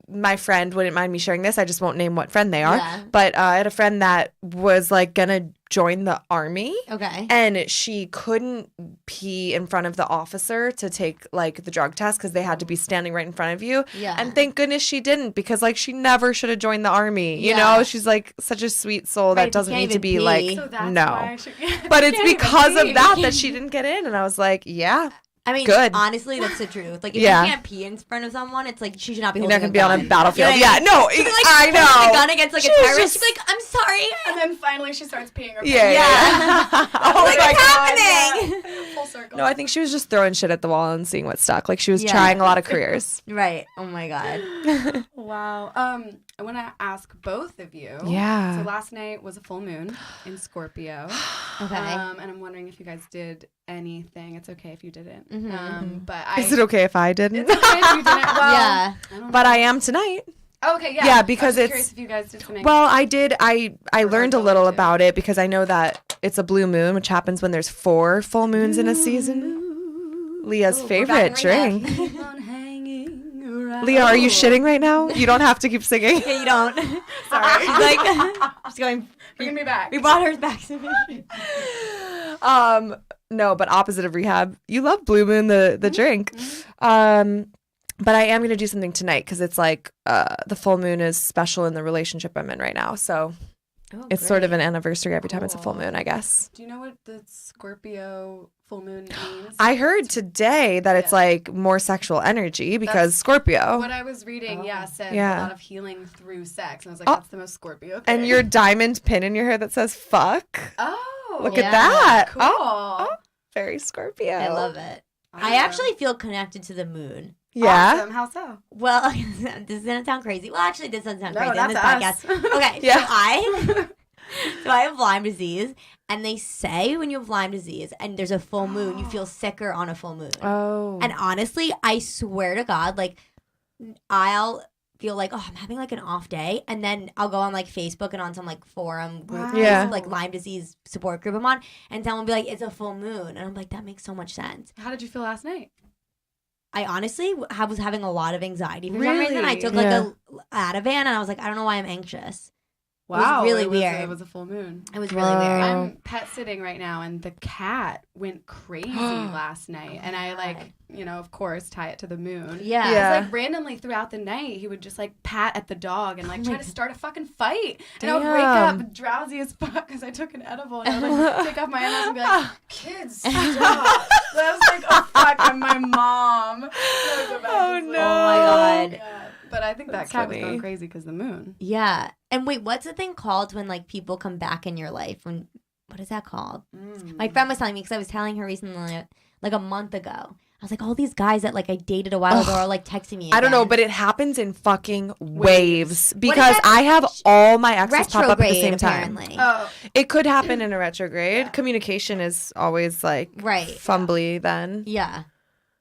C: my friend wouldn't mind me sharing this. I just won't name what friend they are.
A: Yeah.
C: But I had a friend that was like gonna join the army.
A: Okay.
C: And she couldn't pee in front of the officer to take like the drug test because they had to be standing right in front of you.
A: Yeah.
C: And thank goodness she didn't because like she never should have joined the army. You
A: Yeah.
C: know, she's like such a sweet soul
A: Right,
C: that
A: you
C: doesn't
A: can't
C: need to
A: even
C: be
A: pee.
C: like
B: So that's
C: no.
B: why I should,
C: But it's
B: Can't even
C: because
B: pee.
C: of that she didn't get in. And I was like, yeah,
A: I mean,
C: Good.
A: honestly, that's the truth. Like, if
C: Yeah.
A: you can't pee in front of someone, it's like she should not be
C: you're
A: holding
C: not gonna
A: a
C: be on
A: gun.
C: a battlefield.
A: You know what
C: Yeah, no,
A: She'd be, like,
C: I
A: holding
C: know.
A: a gun against like
C: She
A: a
C: was
A: terrorist.
C: just-
A: She'd be like, I'm sorry.
B: And then finally she starts peeing her
C: Yeah,
A: Yeah.
C: Oh
A: Like,
C: my
A: what's
C: God.
A: happening?
B: Yeah. Full circle.
C: No, I think she was just throwing shit at the wall and seeing what stuck. Like she was
A: Yeah.
C: trying a lot of careers.
A: Right. Oh my God.
B: Wow. I want to ask both of you.
C: Yeah.
B: So last night was a full moon in Scorpio.
A: Okay.
B: And I'm wondering if you guys did anything. It's okay if you didn't.
A: Mhm.
B: But
C: Is it okay if I didn't?
B: It's okay if you didn't. Well,
A: Yeah.
B: I don't
C: But
B: know.
C: I am tonight.
B: Okay, yeah.
C: Yeah, because
B: I was
C: it's-
B: curious if you guys did something.
C: Well, I did. I
B: Or
C: learned a
B: going
C: little
B: to.
C: about it because I know that it's a blue moon, which happens when there's 4 full moons in a season. Leah's
A: Ooh, we're
C: favorite
A: back in rehab.
C: drink.
B: Keep on hanging around.
C: Leah, are you shitting right now? You don't have to keep singing.
A: Yeah, you don't.
B: Sorry.
A: She's like, she's going.
B: Bring me back.
A: We brought hers back.
C: No, but opposite of rehab. You love Blue Moon, the drink. But I am gonna do something tonight because it's like the full moon is special in the relationship I'm in right now. So
A: Oh,
C: it's sort of an anniversary every time it's a full moon, I guess.
B: Do you know what the Scorpio full moon means?
C: I heard today that it's
B: Yeah.
C: like more sexual energy because
B: That's
C: Scorpio.
B: What I was reading, said
C: Yeah.
B: a lot of healing through sex. And I was like,
C: Oh.
B: that's the most Scorpio thing.
C: And your diamond pin in your hair that says fuck.
B: Oh.
C: Look
A: Yeah.
C: at that.
B: Cool.
C: Oh, very Scorpio.
A: I love it. I
B: Awesome.
A: actually feel connected to the moon.
C: Yeah.
B: Awesome. How so?
A: Well, this is gonna sound crazy. Well, actually, this doesn't sound
B: No,
A: crazy on
B: not
A: this
B: to us.
A: podcast. Okay,
C: Yeah.
A: so I have Lyme disease, and they say when you have Lyme disease and there's a full moon, you feel sicker on a full moon.
C: Oh.
A: And honestly, I swear to God, like I'll feel like, oh, I'm having like an off day, and then I'll go on like Facebook and on some like forum group,
B: Wow.
C: Yeah.
A: like Lyme disease support group I'm on, and someone will be like, it's a full moon, and I'm like, that makes so much sense.
B: How did you feel last night?
A: I honestly was having a lot of anxiety for some reason. I
B: Really?
A: took like
C: Yeah.
A: a Ativan, and I was like, I don't know why I'm anxious.
B: Wow,
A: really
B: it
A: weird.
B: It was a full moon.
A: It was really weird.
B: I'm pet sitting right now, and the cat went crazy last night. And I, like, you know, of course, tie it to the moon.
A: Yeah.
C: Yeah.
B: Like, randomly throughout the night, he would just, like, pat at the dog and, like, try to start a fucking fight. And I would wake up drowsy as fuck because I took an edible. And I would, like, take off my eyelashes and be like, kids, stop. So I was like, oh, fuck, I'm my mom.
C: Oh, no.
A: Oh, my God.
B: Yeah. But I think
C: That's
B: that cat
C: funny.
B: was going crazy because the moon.
A: Yeah. And wait, what's the thing called when, like, people come back in your life? What is that called? My friend was telling me, because I was telling her recently, like a month ago. I was like, all these guys that, like, I dated a while ago are, like, texting me again.
C: I don't know, but it happens in fucking waves because
A: that?
C: I have all my exes pop up at the
A: Retrograde,
C: same time.
A: apparently.
B: Oh,
C: It could happen in a retrograde. Communication is always like
A: Right.
C: fumbly then.
A: Yeah.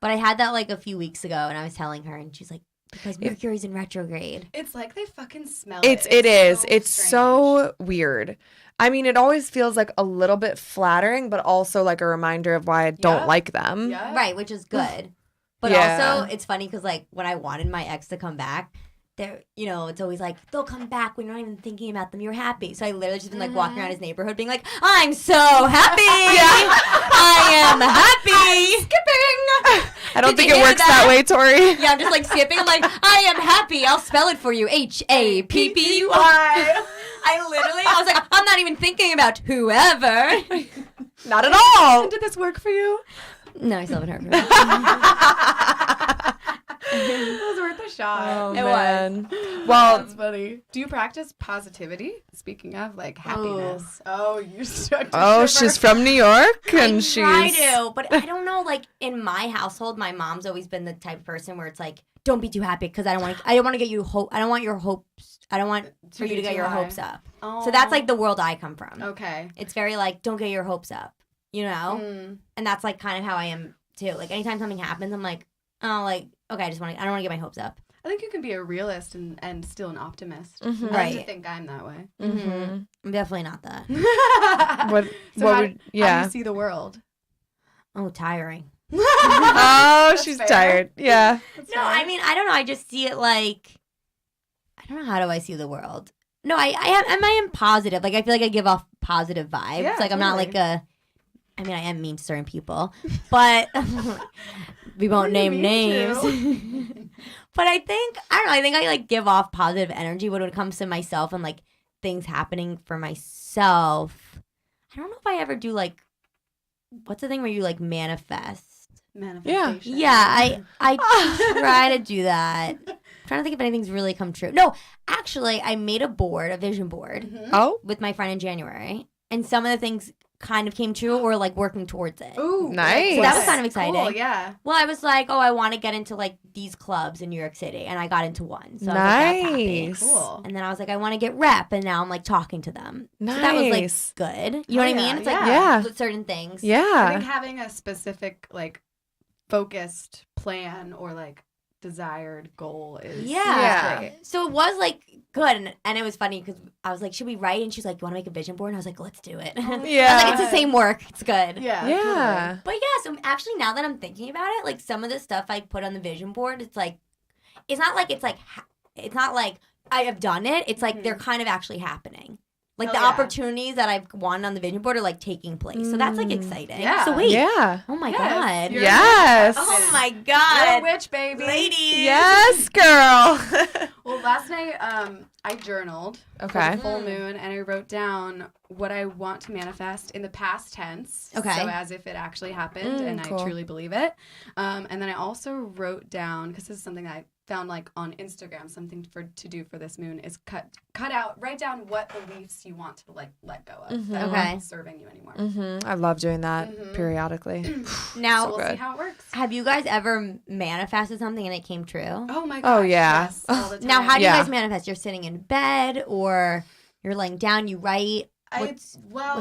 A: But I had that, like, a few weeks ago, and I was telling her, and she's like, because Mercury's in retrograde.
B: it's like they fucking smell
C: It
B: it.
C: is.
B: So
C: It's
B: strange.
C: so weird. I mean, it always feels like a little bit flattering, but also like a reminder of why I don't
B: Yeah.
C: like them.
B: Yeah.
A: Right, which is good. But
C: Yeah.
A: also, it's funny because, like, when I wanted my ex to come back, they're, you know, it's always like, they'll come back when you're not even thinking about them. You're happy. So I literally just been, like, walking around his neighborhood being like, I'm so happy. I am happy. Skipping.
C: I don't
A: Did
C: think
A: you
C: it
A: hear
C: works
A: that?
C: that way, Tori.
A: Yeah, I'm just, like, skipping. I'm like, I am happy. I'll spell it for you. HAPPY. I was like, I'm not even thinking about whoever.
C: Not at all.
B: Did this work for you?
A: No, I still haven't heard from her.
B: It was worth a shot.
C: Oh,
A: It
C: man. Well,
B: That's funny. Do you practice positivity? Speaking of, like, happiness. Oh, you're stuck.
C: she's from New York and
A: I
C: she's
A: try to, but I don't know. Like in my household, my mom's always been the type of person where it's like, don't be too happy because I don't want to get you hope. I don't want your hopes. I don't want for you to get your hopes up. So that's like the world I come from.
B: Okay.
A: It's very like, don't get your hopes up, you know? And that's like kind of how I am too. Like anytime something happens, I'm like, oh, like, okay, I don't want to get my hopes up.
B: I think you can be a realist and still an optimist. I like
A: Right.
B: to think I'm that way.
A: I'm definitely not that.
C: what
B: So
C: what
B: how,
C: would
B: how do
C: yeah.
B: you see the world?
A: Oh, tiring.
C: Oh, she's
B: fair.
C: tired. Yeah.
A: No, I mean, I don't know. I just see it like, I don't know. How do I see the world? No, I am positive. Like, I feel like I give off positive vibes.
B: Yeah,
A: like, I'm not
B: totally.
A: like I mean, I am mean to certain people, but we won't name names. But I don't know. I think I like give off positive energy when it comes to myself and like things happening for myself. I don't know if I ever do like, what's the thing where you like manifest?
B: Manifestation.
A: Yeah, I try to do that. I'm trying to think if anything's really come true. No, actually, I made a vision board
C: Oh,
A: with my friend in January, and some of the things kind of came true or like working towards it.
B: Ooh,
C: Nice.
A: So that was kind of exciting.
B: Cool, yeah.
A: Well, I was like, oh, I want to get into like these clubs in New York City, and I got into one. So I was like, that's happy.
C: nice.
B: Cool.
A: And then I was like, I want to get rep, and now I'm like talking to them.
C: Nice.
A: So that was like good. You know what I
B: yeah,
A: mean? It's like
C: yeah.
A: certain things.
B: I
C: Yeah.
B: think having a specific, like, focused plan or, like, desired goal is
A: Yeah.
B: great.
A: So it was like good, and it was funny because I was like, "Should we write?" And she's like, "You want to make a vision board?" And I was like, "Let's do it." I was like,
C: Yeah.
A: "It's the same work. It's good."
B: Yeah.
C: Yeah.
A: But yeah, so actually now that I'm thinking about it, like some of the stuff I put on the vision board, it's not like I have done it. It's like they're kind of actually happening. Like the
B: Oh, yeah.
A: opportunities that I've wanted on the vision board are like taking place. So that's like exciting.
B: Yeah.
A: So wait.
C: Yeah.
A: Oh my
B: Yes,
A: god.
B: you're-
C: Yes.
A: Oh my
B: You're a
A: god.
B: witch, baby.
A: Ladies.
C: Yes, girl.
B: Well, last night I journaled for
C: Okay.
B: the full moon, and I wrote down what I want to manifest in the past tense.
A: Okay.
B: So as if it actually happened, and
C: cool.
B: I truly believe it. And then I also wrote down, because this is something that I found like on Instagram, something to do for this moon is write down what beliefs you want to like let go of that
A: Okay.
B: aren't serving you anymore.
C: I love doing that periodically.
A: Now,
B: So we'll
C: good.
B: see how it works.
A: have you guys ever manifested something and it came true?
B: Oh my gosh.
C: Oh, yeah.
B: Yes, all the time.
A: Now, how do
C: Yeah.
A: you guys manifest? You're sitting in bed or you're laying down, you write? What's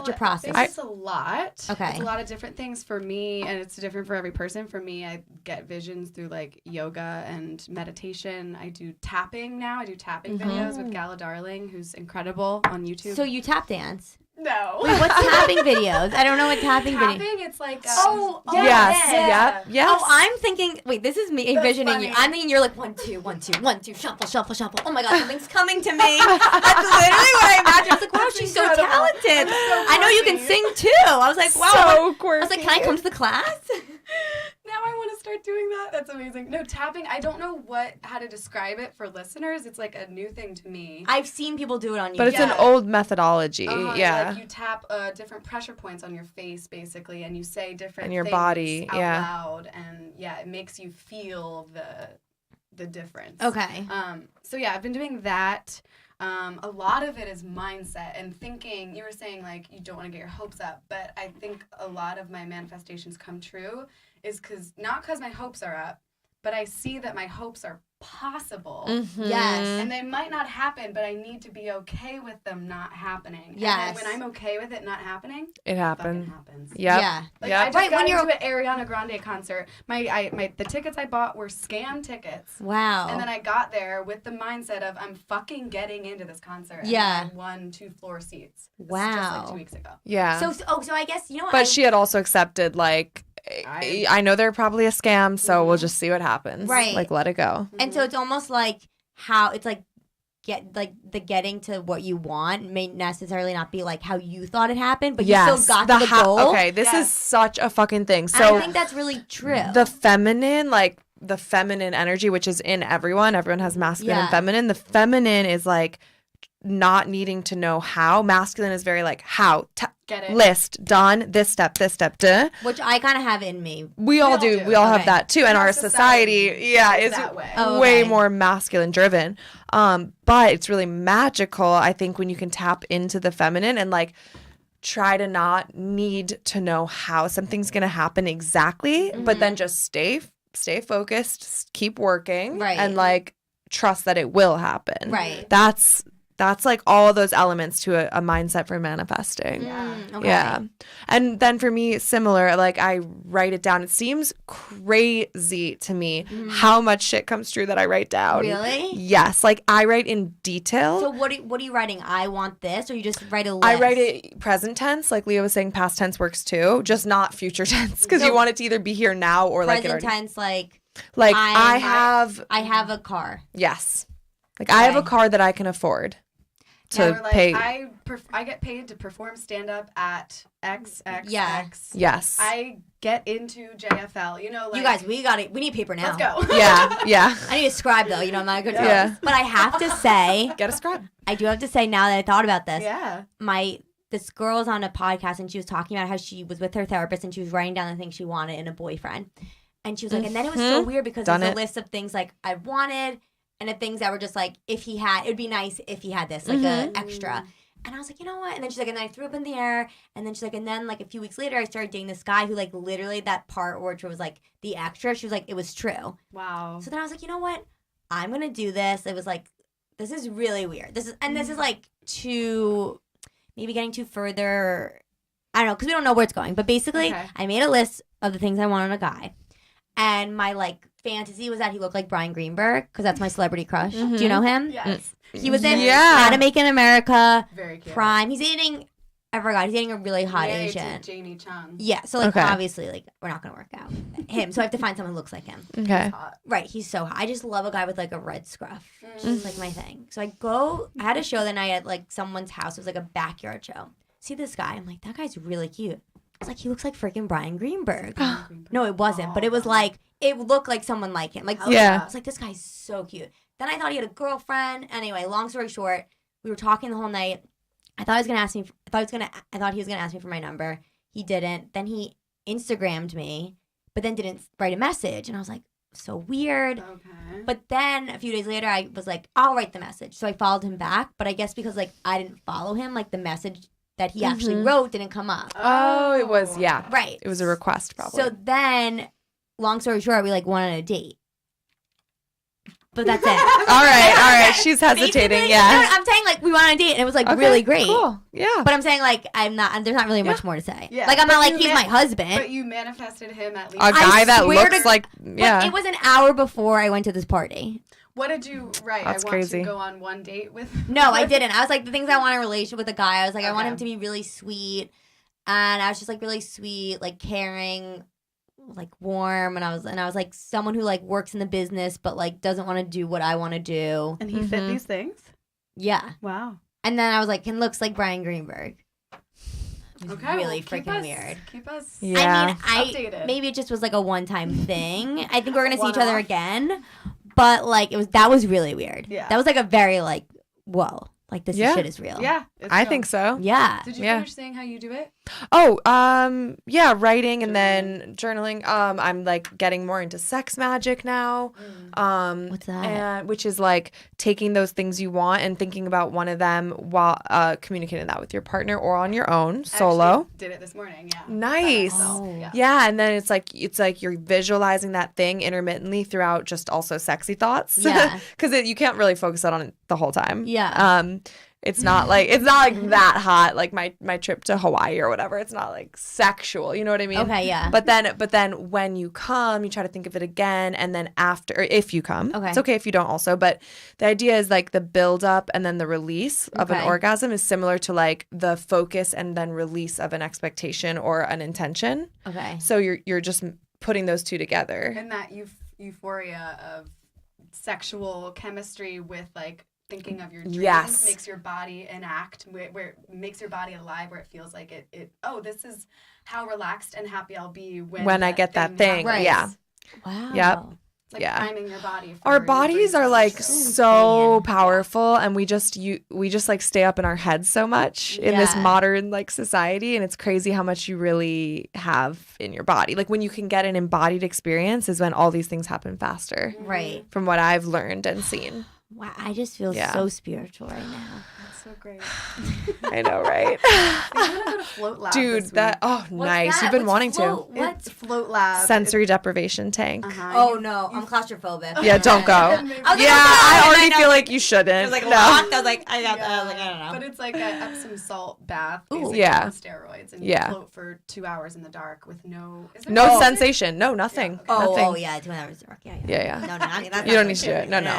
A: your process?
B: It's a lot.
A: Okay.
B: It's a lot of different things for me, and it's different for every person. For me, I get visions through like yoga and meditation. I do tapping now. I do tapping videos with Gala Darling, who's incredible on YouTube.
A: So you tap dance?
B: No.
A: Wait, what's tapping videos? I don't know what tapping videos.
B: Tapping, it's like
C: Yes.
B: yeah.
C: Yes.
A: Oh, I'm thinking. Wait, this is me envisioning
B: funny.
A: you. I'm thinking you're like 1, 2, 1, 2, 1, 2, shuffle, shuffle, shuffle. Oh my god, something's coming to me. That's literally what I imagined. I was like, wow, she's so
B: incredible.
A: talented.
B: So
A: I know you can
B: quirky.
A: sing too. I was like, wow.
C: So quirky.
A: I was like, can I come to the class?
B: Now I want to start doing that. That's amazing. No, tapping, I don't know how to describe it for listeners. It's like a new thing to me.
A: I've seen people do it on YouTube.
C: But it's an old methodology. Yeah.
B: Like you tap different pressure points on your face, basically, and you say different
C: And your
B: things
C: body,
B: out
C: yeah.
B: loud, and it makes you feel the difference.
A: Okay.
B: So yeah, I've been doing that. A lot of it is mindset and thinking. You were saying like you don't want to get your hopes up, but I think a lot of my manifestations come true is not because my hopes are up, but I see that my hopes are possible.
C: Mm-hmm.
A: Yes.
B: And they might not happen, but I need to be okay with them not happening.
A: Yes.
B: And then when I'm okay with it not happening,
C: It
B: it
C: happened.
B: fucking happens.
C: Yep.
A: Yeah.
B: Like
C: Yep.
B: I just
A: Right,
B: got
A: when you're-
B: into an Ariana Grande concert. The tickets I bought were scam tickets.
A: Wow.
B: And then I got there with the mindset of I'm fucking getting into this concert. And
A: Yeah.
B: I won 2 floor seats. This is
A: Wow.
B: just like 2 weeks ago.
C: Yeah.
A: So I guess you know what?
C: But she had also accepted, like, I know they're probably a scam, so we'll just see what happens.
A: Right.
C: Like, let it go.
A: And so it's almost like how it's like getting to what you want may necessarily not be like how you thought it happened, but you still got to the goal.
C: Okay, this
B: Yes.
C: is such a fucking thing.
A: And
C: So
A: I think that's really true.
C: the feminine energy, which is in everyone has masculine and
A: Yeah.
C: feminine. The feminine is like not needing to know how. Masculine is very like how,
B: Get it?
C: list, done, this step, duh.
A: Which I kind of have in me.
C: We all do. We all
A: Okay.
C: have that too. And our society, is
B: that way.
A: Oh,
C: way
A: okay.
C: more masculine driven. But it's really magical, I think, when you can tap into the feminine and like try to not need to know how something's gonna happen exactly, but then just stay focused, keep working,
A: Right.
C: and like trust that it will happen.
A: Right.
C: That's like all those elements to a mindset for manifesting.
A: Okay.
C: Yeah. And then for me, similar, like I write it down. It seems crazy to me how much shit comes true that I write down.
A: Really?
C: Yes. Like I write in detail.
A: So what are you writing? I want this, or you just write a list?
C: I write it present tense, like Leah was saying, past tense works too, just not future tense because
A: So
C: you want it to either be here now or like it
A: present
C: already.
A: tense, like
C: I have
A: I have a car.
C: yes, like I have a
A: Okay.
C: car that I can afford to
B: Or like
C: pay.
B: I get paid to perform stand up at XXX.
A: Yeah.
C: Yes.
B: I get into JFL. You know, like
A: You guys, we need paper now.
B: let's go.
C: yeah.
A: I need a scribe though. You know, I'm not a good
C: Yeah.
A: But I have to say,
C: Get a scribe.
A: I do have to say now that I thought about this,
B: Yeah.
A: this girl was on a podcast and she was talking about how she was with her therapist and she was writing down the things she wanted in a boyfriend. And she was like, and then it was so weird because
C: Done
A: there's a
C: it.
A: list of things like I wanted and the things that were just like, if he had, it would be nice if he had this, like a extra. And I was like, you know what? And then she's like, and then I threw up in the air. And then she's like, and then like a few weeks later, I started dating this guy who like literally that part where it was like the extra, she was like, it was true.
B: Wow.
A: So then I was like, you know what? I'm going to do this. It was like, this is really weird. This is like maybe getting too further. I don't know, because we don't know where it's going. But basically,
B: Okay.
A: I made a list of the things I want in a guy. And my like fantasy was that he looked like Brian Greenberg, because that's my celebrity crush. Do you know him?
B: Yes.
A: He was in
C: Yeah.
A: How to Make in America,
B: Very cute.
A: Prime. He's dating, I forgot, he's dating a really hot
B: Married
A: Asian.
B: to Janie Chung.
A: Yeah, so like
C: Okay.
A: obviously like we're not gonna work out him. So I have to find someone who looks like him.
C: Okay.
B: Hot.
A: Right, he's so hot. I just love a guy with like a red scruff. It's like my thing. So I had a show the night at like someone's house. It was like a backyard show. See this guy? I'm like, that guy's really cute. It's like he looks like freaking Brian Greenberg. No, it wasn't, but it was like it looked like someone like him. Like
C: Yeah.
A: I was like, this guy's so cute. Then I thought he had a girlfriend. Anyway, long story short, we were talking the whole night. I thought he was gonna ask me for my number. He didn't. Then he Instagrammed me, but then didn't write a message. And I was like, so weird.
B: Okay.
A: But then a few days later, I was like, I'll write the message. So I followed him back. But I guess because like I didn't follow him, like the message that he actually wrote didn't come up.
C: Oh, it was, yeah.
A: Right.
C: It was a request, probably.
A: So then, long story short, we like went on a date. But that's it.
C: all right. She's hesitating.
A: Basically,
C: Yeah.
A: no, I'm saying like we went on a date and it was like
C: Okay,
A: really great.
C: Cool. Yeah.
A: But I'm saying like there's not really much more to say.
B: Yeah,
A: Like I'm not
B: but
A: like
B: you
A: he's
B: met-
A: my husband.
B: But you manifested him at least.
C: A guy that
A: swear
C: looks
A: to-
C: like,
A: But
C: yeah.
A: it was an hour before I went to this party.
B: What did you write?
C: That's
B: I want
C: crazy.
B: to go on one date with.
A: No, I didn't. I was like, the things I want in a relationship with a guy, I was like, I want
B: Okay.
A: him to be really sweet. And I was just like really sweet, like caring, like warm. And I was like someone who like works in the business, but like doesn't want to do what I want to do.
B: And he fit these things?
A: Yeah.
B: Wow.
A: And then I was like, and looks like Brian Greenberg. It was
B: Okay.
A: really
B: well, keep
A: freaking
B: us-
A: weird.
B: Keep us.
C: Yeah.
A: I mean,
B: Updated.
A: maybe it just was like a one-time thing. I think we're gonna see each
B: One-off.
A: other again, but like that was really weird.
B: Yeah.
A: That was like a very like, whoa, like this
C: Yeah.
A: shit is real.
B: Yeah. it's
C: I
B: real.
C: think so.
A: Yeah.
B: Did you
C: Yeah.
B: finish saying how you do it?
C: Oh, yeah, writing and then journaling. I'm like getting more into sex magic now.
A: What's that?
C: And which is like taking those things you want and thinking about one of them while communicating that with your partner or on your own, solo.
B: Actually did it this morning. Yeah.
C: Nice.
B: By myself,
A: Oh.
B: Yeah.
C: Yeah, and then it's like you're visualizing that thing intermittently throughout just also sexy thoughts.
A: Yeah.
C: Because you can't really focus on it the whole time.
A: Yeah.
C: It's not like that hot like my trip to Hawaii or whatever. It's not like sexual, you know what I mean?
A: Okay, yeah.
C: But then when you come, you try to think of it again, and then after, or if you come,
A: Okay.
C: it's okay if you don't also. But the idea is like the build up and then the release of an
A: Okay.
C: orgasm is similar to like the focus and then release of an expectation or an intention.
A: Okay.
C: So you're just putting those two together.
B: And that euphoria of sexual chemistry with like thinking of your dreams
C: Yes.
B: makes your body enact where it makes your body alive, where it feels like it this is how relaxed and happy I'll be when
C: I get that thing.
B: happens.
A: Right.
C: Yeah.
A: Wow.
B: It's
C: Yep.
B: like
C: Yeah.
B: priming your body for
C: Our
B: your
C: bodies
B: dreams
C: are
B: to
C: like
B: come true.
C: so powerful, and we just like stay up in our heads so much in this
A: Yeah.
C: modern like society, and it's crazy how much you really have in your body. Like when you can get an embodied experience is when all these things happen faster,
A: Right.
C: from what I've learned and seen.
A: Wow. I just feel
C: Yeah.
A: so spiritual right now.
B: That's so great.
C: I know, right?
B: I'm gonna go to Float Lab
C: Dude,
B: this
C: that
B: week.
C: nice. You've been wanting to.
B: It's Float Lab.
C: Sensory deprivation tank.
A: Oh no, I'm claustrophobic.
C: Yeah, don't go.
A: I was like,
C: Yeah,
A: oh,
C: I
A: no,
C: already
A: no.
C: feel like you shouldn't.
A: It was like
C: No.
A: locked. I was like, I got that. I was like, I don't know.
B: But it's like a Epsom salt bath,
A: Ooh.
B: basically,
C: Yeah.
B: on steroids, and you
C: Yeah.
B: float for 2 hours in the dark with no. Is there
C: No
B: music?
C: sensation. No, nothing.
B: Yeah,
A: Oh,
C: Nothing.
A: oh yeah, 2 hours to work. Yeah,
C: Yeah, yeah.
A: No, that's
C: You
A: not
C: don't need
A: good.
C: to do it. No.
B: No.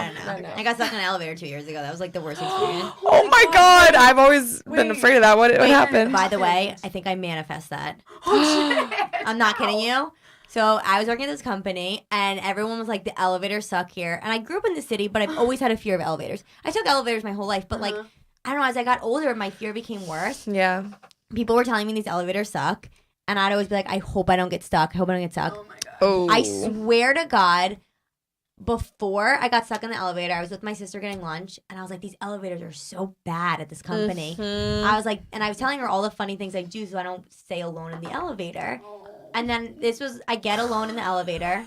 A: I got stuck in an elevator 2 years ago. That was like the worst experience.
C: Oh my God, I've always been
B: Wait.
C: afraid of that. What
A: Wait,
C: happened?
A: By the way, I think I manifest that.
B: Oh, shit.
A: I'm not kidding you. So I was working at this company, and everyone was like, "The elevators suck here." And I grew up in the city, but I've always had a fear of elevators. I took elevators my whole life, but like, I don't know. As I got older, my fear became worse.
C: Yeah.
A: People were telling me these elevators suck, and I'd always be like, "I hope I don't get stuck. I hope I don't get stuck."
B: Oh my god.
C: Oh.
A: I swear to God, before I got stuck in the elevator, I was with my sister getting lunch, and I was like, these elevators are so bad at this company.
C: Mhm.
A: I was like, and I was telling her all the funny things I do so I don't stay alone in the elevator. And then I get alone in the elevator,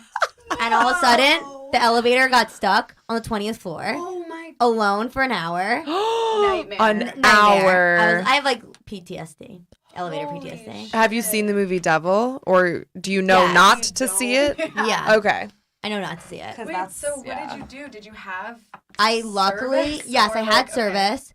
A: and all of a sudden, the elevator got stuck on the 20th floor,
B: Oh my
A: alone for an hour.
B: Nightmare.
C: An
A: Nightmare.
C: hour.
A: I have like PTSD, elevator
B: Holy
A: PTSD.
B: shit.
C: Have you seen the movie Devil, or do you know
A: Yes.
C: not
B: You
C: to see it?
A: Yeah,
C: Okay.
A: I know not to see it.
B: Wait,
C: That's-
B: so what
C: yeah.
B: did you do? Did you have
A: I luckily,
B: service,
A: yes,
B: or
A: I had
B: like- okay.
A: service.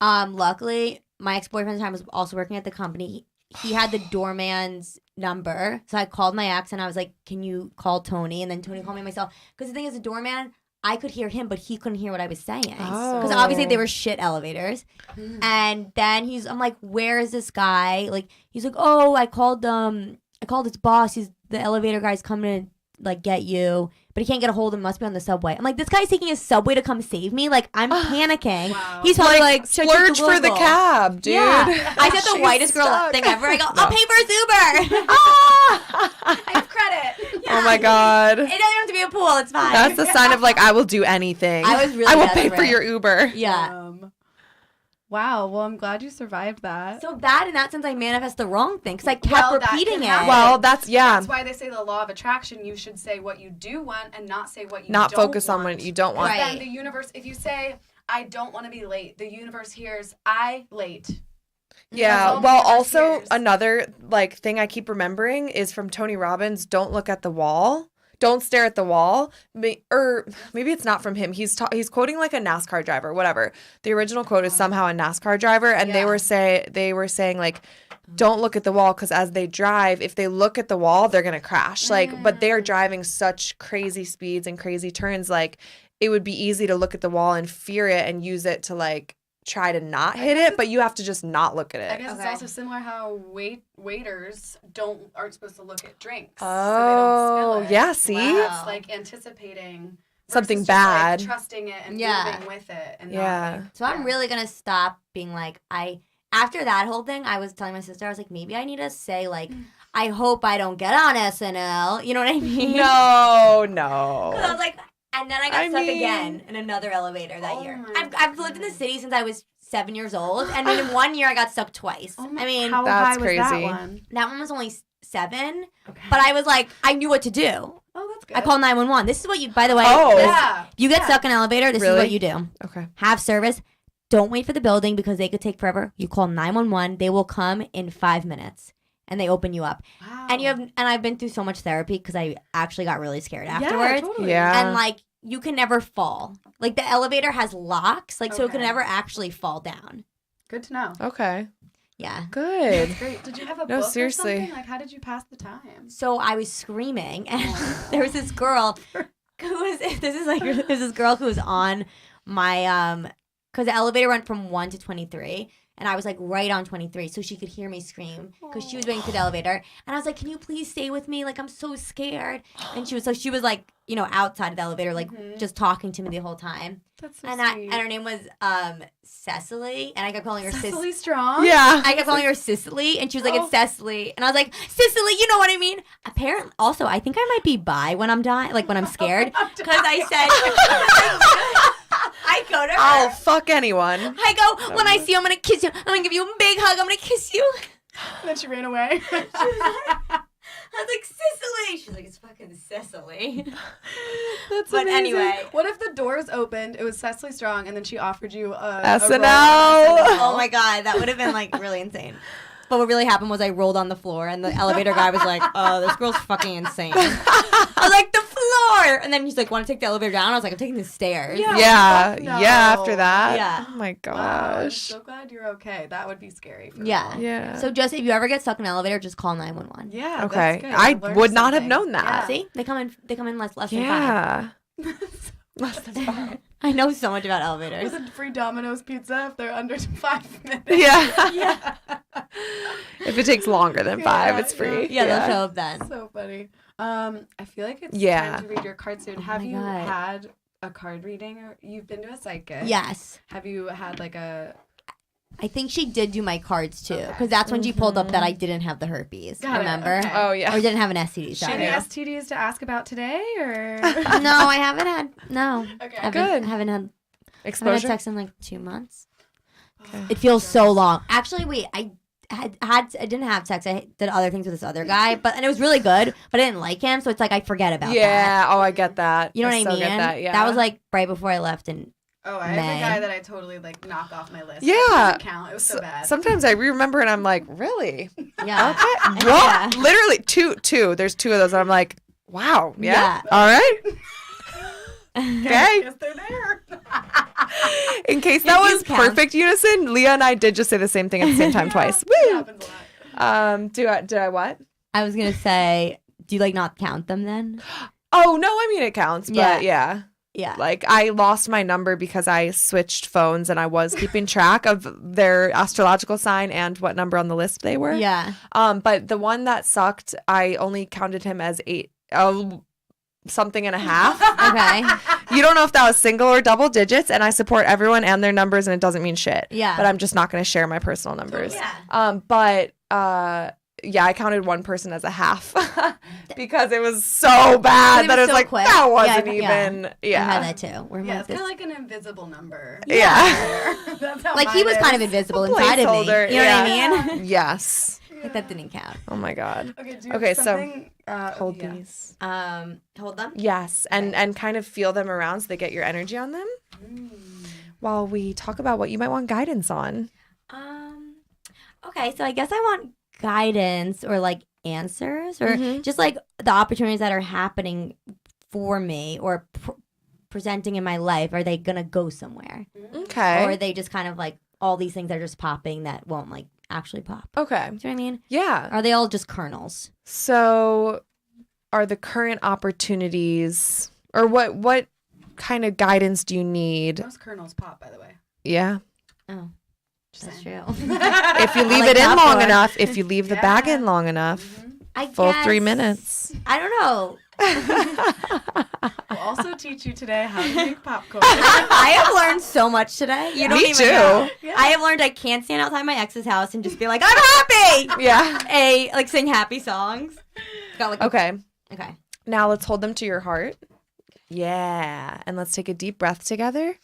A: Luckily, my ex-boyfriend at the time was also working at the company. He had the doorman's number, so I called my ex and I was like, "Can you call Tony?" And then Tony called me myself. Because the thing is, the doorman, I could hear him, but he couldn't hear what I was saying. Because
C: Oh.
A: obviously they were shit elevators. And then I'm like, "Where is this guy?" Like he's like, "Oh, I called his boss. He's the elevator guy's coming to like get you, but he can't get a hold of him. Must be on the subway." I'm like, this guy's taking his subway to come save me. Like I'm panicking.
B: Wow.
A: He's probably like, "Check your
C: Splurge for the
A: Google."
C: cab, dude.
A: Yeah, I said the
C: She's
A: whitest girl
C: stuck.
A: thing ever. I go,
C: No.
A: "I'll pay for his Uber."
B: I have credit.
C: Oh my God.
A: It doesn't have to be a pool. It's fine.
C: That's the sign of like, I will do anything.
A: I was really
C: I will pay for
A: desperate.
C: your Uber.
A: Yeah.
B: Wow. Well, I'm glad you survived that.
A: So bad in that sense, I manifest the wrong thing because I kept
B: Well, that
A: repeating
B: can
A: it.
B: happen.
C: Well, that's
B: That's why they say the law of attraction. You should say what you do want and not say what you
C: not
B: don't
C: focus on
B: want.
C: what you don't want.
A: Right.
B: Then the universe, if you say, I don't want to be late, the universe hears, I late. That's
C: Yeah.
B: all the
C: Well,
B: universe
C: also
B: hears.
C: another like thing I keep remembering is from Tony Robbins. Don't look at the wall. Don't stare at the wall. Or maybe it's not from him. He's quoting like a NASCAR driver. Whatever. The original quote is somehow a NASCAR driver, and they were saying like, don't look at the wall because as they drive, if they look at the wall, they're gonna crash. Like, but they are driving such crazy speeds and crazy turns. Like, it would be easy to look at the wall and fear it and use it to like try to not hit it, but you have to just not look at it.
B: I guess it's also similar how waiters aren't supposed to look at drinks.
C: Oh,
B: so they don't spill it.
C: yeah, see?
B: Wow. It's like anticipating
C: Something
B: versus
C: bad.
B: Just, like, trusting it and
A: Yeah.
B: moving with it. And
C: Yeah.
B: not, like,
A: So I'm really gonna stop being like after that whole thing, I was telling my sister, I was like, maybe I need to say like, I hope I don't get on SNL. You know what I mean?
C: No.
A: 'Cause I was like, and then I got stuck
C: mean-
A: again in another elevator that year.
B: my
A: I've lived in the city since I was 7 years old, and in 1 year I got stuck twice.
B: Oh my,
A: I mean,
B: how
C: That's
B: high was that
C: crazy.
B: one?
A: that one was only 7,
B: Okay.
A: but I was like, I knew what to do.
B: Oh, that's good.
A: I called 911. This is what you, by the way,
C: Oh.
B: Yeah.
A: if you get stuck in an elevator, this is
C: Really?
A: what you do.
C: Okay.
A: Have service. Don't wait for the building because they could take forever. You call 911. They will come in 5 minutes and they open you up.
B: Wow.
A: And I've been through so much therapy because I actually got really scared
B: Yeah,
A: afterwards.
B: totally.
C: Yeah.
A: And like you can never fall. Like the elevator has locks, like so it can
B: Okay.
A: never actually fall down.
B: Good to know.
C: Okay.
A: Yeah.
C: Good.
B: That's great. Did you have a
C: No,
B: book
C: seriously.
B: or something? Like, how did you pass the time?
A: So I was screaming, and there was this girl who was. There's this girl who was on my because the elevator went from 1 to 23. And I was like right on 23, so she could hear me scream because she was waiting for the elevator. And I was like, "Can you please stay with me? Like I'm so scared." And she was like, outside of the elevator, like just talking to me the whole time.
B: That's so
A: And
B: sweet.
A: her name was Cecily, and I kept calling her
B: Cecily Strong?
C: Yeah.
A: I kept calling her Cicely, and she was like, "It's Cecily," and I was like, "Cicely, you know what I mean?" Apparently, also, I think I might be bi when I'm dying, like when I'm scared, because I said. I go to her.
C: I'll fuck anyone.
A: I go, when I see you, I'm going to kiss you. I'm going to give you a big hug. I'm going to kiss you.
B: And then she ran away.
A: I was like, Cicely. She's like, it's fucking Cecily.
C: That's
A: But
C: amazing.
A: anyway.
B: What if the doors opened, it was Cecily Strong, and then she offered you a
C: SNL.
B: role on SNL?
A: Oh my God. That would have been like really insane. But what really happened was I rolled on the floor and the elevator guy was like, "Oh, this girl's fucking insane." I was like, "The floor!" And then he's like, "Want to take the elevator down?" I was like, "I'm taking the stairs."
B: Yeah.
C: Yeah.
B: Fuck no.
C: Yeah. After that.
A: Yeah.
C: Oh my
B: Wow, I'm
C: gosh.
B: so glad you're okay. That would be scary. For
A: Yeah.
B: me.
C: Yeah.
A: So just if you ever get stuck in an elevator, just call 911.
B: Yeah.
C: Okay.
B: That's good.
C: I
B: learned
C: would not have
B: something.
C: known that.
B: Yeah.
A: See? They come in less than 5.
C: Yeah. Less than 5.
A: I know so much about elevators.
B: With a free Domino's pizza if they're under 5 minutes.
C: Yeah.
B: Yeah.
C: If it takes longer than 5, it's free.
A: Yeah, they'll show up then.
B: So funny. I feel like it's
C: Yeah.
B: time to read your card soon. Have
A: my
B: you
A: God.
B: had a card reading or you've been to a psychic?
A: Yes.
B: Have you had like a
A: I think she did do my cards too, because that's when she pulled up that I didn't have the herpes.
B: Got it,
A: Remember?
B: okay.
C: Oh, yeah.
A: Or didn't have an STD. Sorry.
B: any STDs to ask about today or
A: No, I haven't had. No.
B: Okay.
A: Haven't,
C: Good.
A: Haven't had
C: Exposure.
A: sex in like 2 months. It feels so long. Actually, wait. I didn't have sex. I did other things with this other guy, and it was really good. But I didn't like him, so it's like I forget about that.
C: Yeah. Oh, I get that.
A: You know what I
C: so
A: mean?
C: Get that. Yeah.
A: That was like right before I left, and
B: Oh, I have
A: May.
B: a guy that I totally like knock off my list.
C: Yeah.
B: It doesn't count. It was so bad.
C: Sometimes I remember and I'm like, really?
A: yeah.
C: Okay.
A: Yeah.
C: What? Literally two. There's 2 of those. And I'm like, wow. Yeah.
A: Yeah.
C: All right.
B: I
C: Okay.
B: guess they're there.
C: In case that
A: It do
C: was
A: count.
C: perfect unison, Leah and I did just say the same thing at the same time twice.
B: It
C: Woo.
B: happens a lot.
C: Did I what?
A: I was gonna say, do you like not count them then?
C: Oh no, I mean it counts, but yeah.
A: Yeah.
C: Like I lost my number because I switched phones and I was keeping track of their astrological sign and what number on the list they were.
A: Yeah.
C: But the one that sucked, I only counted him as 8 something and a half.
A: Okay.
C: You don't know if that was single or double digits, and I support everyone and their numbers, and it doesn't mean shit.
A: Yeah.
C: But I'm just not going to share my personal numbers.
A: Yeah.
C: Yeah, I counted one person as a half because it was so bad
A: It
C: that
A: was
C: it was
A: so
C: like,
A: quick.
C: that
A: Yeah,
C: wasn't
A: yeah.
C: even,
A: I had
C: yeah.
A: that too. Where
B: Yeah,
A: my
B: it's kind of like an invisible number.
C: Yeah.
B: That's how
A: like he
B: mine
A: was
B: is.
A: kind of invisible
C: A
A: inside of me.
C: placeholder,
A: You know
C: yeah.
A: what I mean?
C: Yes.
A: Like that didn't count.
C: Oh my God.
B: Okay, do you
C: Okay,
B: have
C: so
B: something?
C: hold
B: yeah.
C: these.
A: Hold them.
C: Yes, and kind of feel them around so they get your energy on them while we talk about what you might want guidance on.
A: Okay, so I guess I want guidance or like answers or
C: Mm-hmm.
A: just like the opportunities that are happening for me or presenting in my life. Are they gonna go somewhere,
C: Okay.
A: or are they just kind of like all these things are just popping that won't like actually pop?
C: Okay.
A: Do you know what I mean?
C: Yeah.
A: Are they all just kernels?
C: So are the current opportunities or what kind of guidance do you need?
B: Most kernels pop, by the way.
C: Yeah.
A: Oh,
B: Just
A: that's
B: saying.
A: true.
C: If you leave
A: like
C: it in long
A: popcorn.
C: enough, if you leave the bag in long enough,
A: I
C: full
A: guess,
C: 3 minutes.
A: I don't know.
B: We'll also teach you today how to make popcorn.
A: I have learned so much today. You don't
C: Me
A: even
C: too.
A: know.
B: Yeah.
A: I have learned I can't stand outside my ex's house and just be like, I'm happy.
C: Yeah.
A: Like sing happy songs. Got like
C: Okay.
A: Okay.
C: Now let's hold them to your heart. Yeah. And let's take a deep breath together.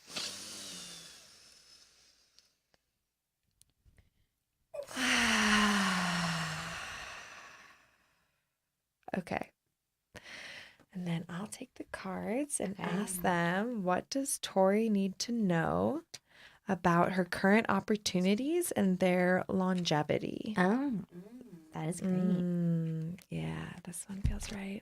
C: Okay. And then I'll take the cards and ask them, what does Tori need to know about her current opportunities and their longevity?
A: Oh, that is great.
C: Yeah, this one feels right.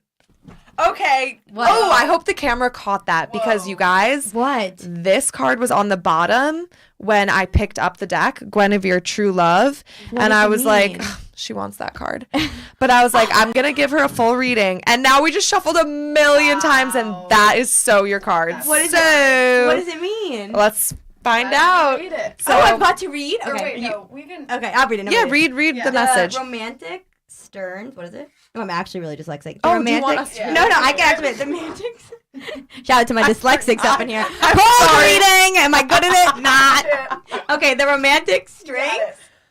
C: Okay.
A: What?
C: Oh, I hope the camera caught that because
B: Whoa.
C: you guys,
A: What?
C: this card was on the bottom when I picked up the deck, Guinevere True Love.
A: What
C: And
A: does
C: I
A: it
C: was like,
A: mean?
C: she wants that card. But I was like, I'm going to give her a full reading. And now we just shuffled a million times and that is so your card.
A: What is
C: so,
A: it? What does it mean?
C: Let's find out.
B: Read it.
C: So,
A: oh, I'm about to read?
B: Or
A: Okay.
B: wait, no, we can.
A: Okay, I'll read it.
C: yeah, read the message.
A: Romantic Stearns. What is it? Oh, I'm actually really dyslexic. The
C: Oh, do you
A: romantic.
C: want us to
B: read
A: No,
B: it?
A: I can actually. The romantics. Shout out to my dyslexics up in here.
C: I'm
A: Cold
C: sorry.
A: reading. Am I good at it? Not. Okay, the romantic strings.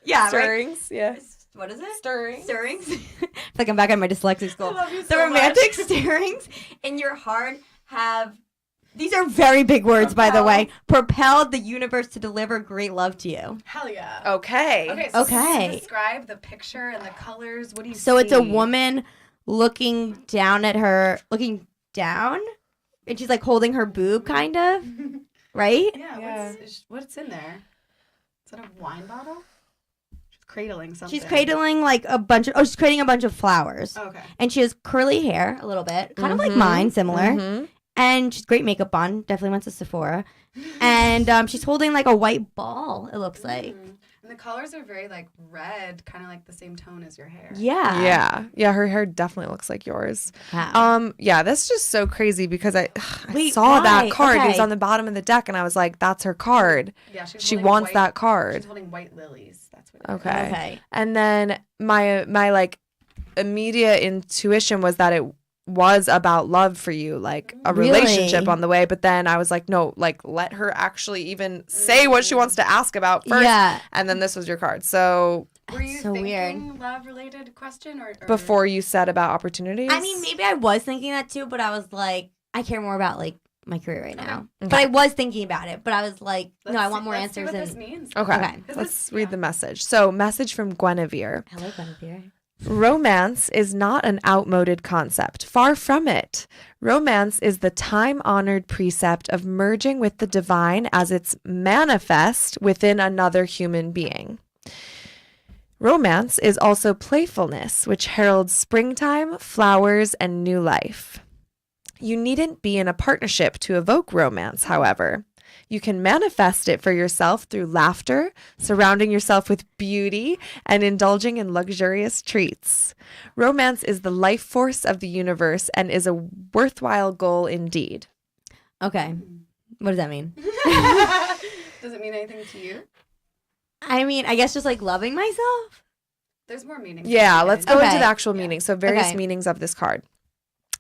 A: Yeah, right.
C: Stirrings. Yeah.
A: What is it?
C: Stirrings.
A: Stirrings. I feel like I'm back at my dyslexic school.
B: I love you
A: The
B: so
A: romantic
B: much.
A: stirrings in your heart have. These are very big words, by the way. Propelled the universe to deliver great love to you.
B: Hell yeah.
C: Okay.
B: Okay. So
A: Okay.
B: describe the picture and the colors. What do you see?
A: So it's a woman looking down at her, looking down, and she's like holding her boob, kind of, right?
B: Yeah. What's in there? Is that a wine bottle? She's cradling something.
A: She's cradling like a bunch of. Oh, she's cradling a bunch of flowers,
B: Okay.
A: and she has curly hair, a little bit, kind of like mine, similar.
C: Mhm.
A: And she's great makeup on. Definitely went to Sephora. And she's holding like a white ball, it looks like.
B: And the colors are very like red, kind of like the same tone as your hair.
A: Yeah.
C: Yeah, her hair definitely looks like yours.
A: Wow.
C: Yeah, that's just so crazy because I
A: Wait,
C: saw
A: why?
C: that card. It was
A: Okay.
C: on the bottom of the deck, and I was like, "That's her card.
B: Yeah. She's
C: She
B: holding
C: wants
B: white-
C: that card."
B: She's holding white lilies. That's what. It is.
C: Okay.
A: Okay.
C: And then my like immediate intuition was that it was about love for you, like a
A: Really?
C: relationship on the way. But then I was like, no, like let her actually even say what she wants to ask about first.
A: Yeah.
C: And then this was your card. So
B: Were you
A: so
B: thinking love-related question or
C: before you said about opportunities,
A: I mean, maybe I was thinking that too, but I was like, I care more about like my career right now.
C: Okay.
A: But I was thinking about it, but I was like, no, I
B: Let's
A: want
B: see-
A: more
B: let's see
A: answers.
B: what
A: And
B: this means.
C: Okay.
A: Okay.
C: Let's read the message. So, message from Guinevere.
A: Hello, Guinevere.
C: Romance is not an outmoded concept. Far from it. Romance is the time-honored precept of merging with the divine as it's manifest within another human being. Romance is also playfulness, which heralds springtime, flowers, and new life. You needn't be in a partnership to evoke romance, however. You can manifest it for yourself through laughter, surrounding yourself with beauty, and indulging in luxurious treats. Romance is the life force of the universe and is a worthwhile goal indeed.
A: Okay. What does that mean?
B: Does it mean anything to you?
A: I mean, I guess just like loving myself.
B: There's more meaning.
C: Yeah, let's go
A: Okay.
C: into the actual meaning. So various
A: Okay.
C: meanings of this card.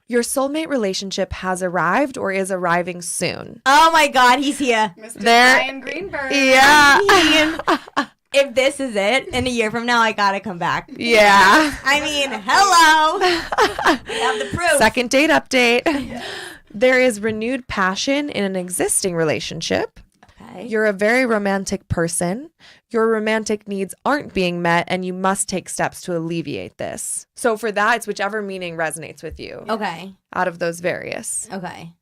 C: Your soulmate relationship has arrived or is arriving soon.
A: Oh my God, he's here.
B: Mr.
C: There-
B: Brian Greenberg.
C: Yeah.
A: If this is it, in a year from now, I gotta come back.
C: Yeah.
A: I mean, hello. We have the proof.
C: Second date update. There is renewed passion in an existing relationship.
A: Okay.
C: You're a very romantic person. Your romantic needs aren't being met, and you must take steps to alleviate this. So for that, it's whichever meaning resonates with you
A: Okay.
C: out of those various.
A: Okay.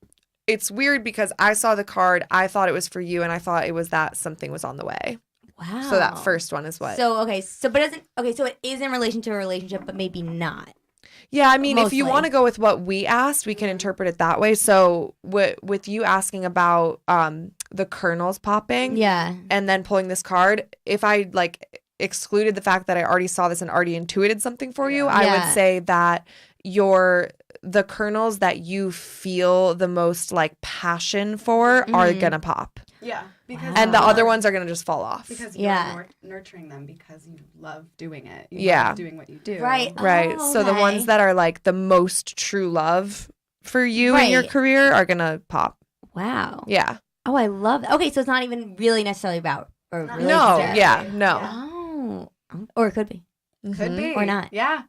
C: It's weird because I saw the card, I thought it was for you, and I thought it was that something was on the way.
A: Wow.
C: So that first one is what?
A: So okay. So but doesn't okay. So it is in relation to a relationship, but maybe not.
C: Yeah, I mean, if you
A: Mostly.
C: want to go with what we asked, we can interpret it that way. So with you asking about the kernels popping,
A: Yeah.
C: and then pulling this card, if I like excluded the fact that I already saw this and already intuited something for you, I
A: Yeah.
C: would say that your the kernels that you feel the most like passion for are gonna pop.
B: Yeah, because
C: And the other ones are gonna just fall off.
B: because you're nurturing them because you love doing it. You
C: Yeah.
B: love doing what you do.
A: Right.
C: Right.
A: Oh,
C: So the
A: okay.
C: ones that are like the most true love for you in your
A: Right.
C: career are gonna pop.
A: Wow.
C: Yeah.
A: Oh, I love that. Okay, so it's not even really necessarily about or
B: Not
A: really
C: No.
B: necessarily.
C: Yeah. No.
A: Oh. Or it could be.
B: Could
C: Mhm.
B: be.
A: Or not.
B: Yeah.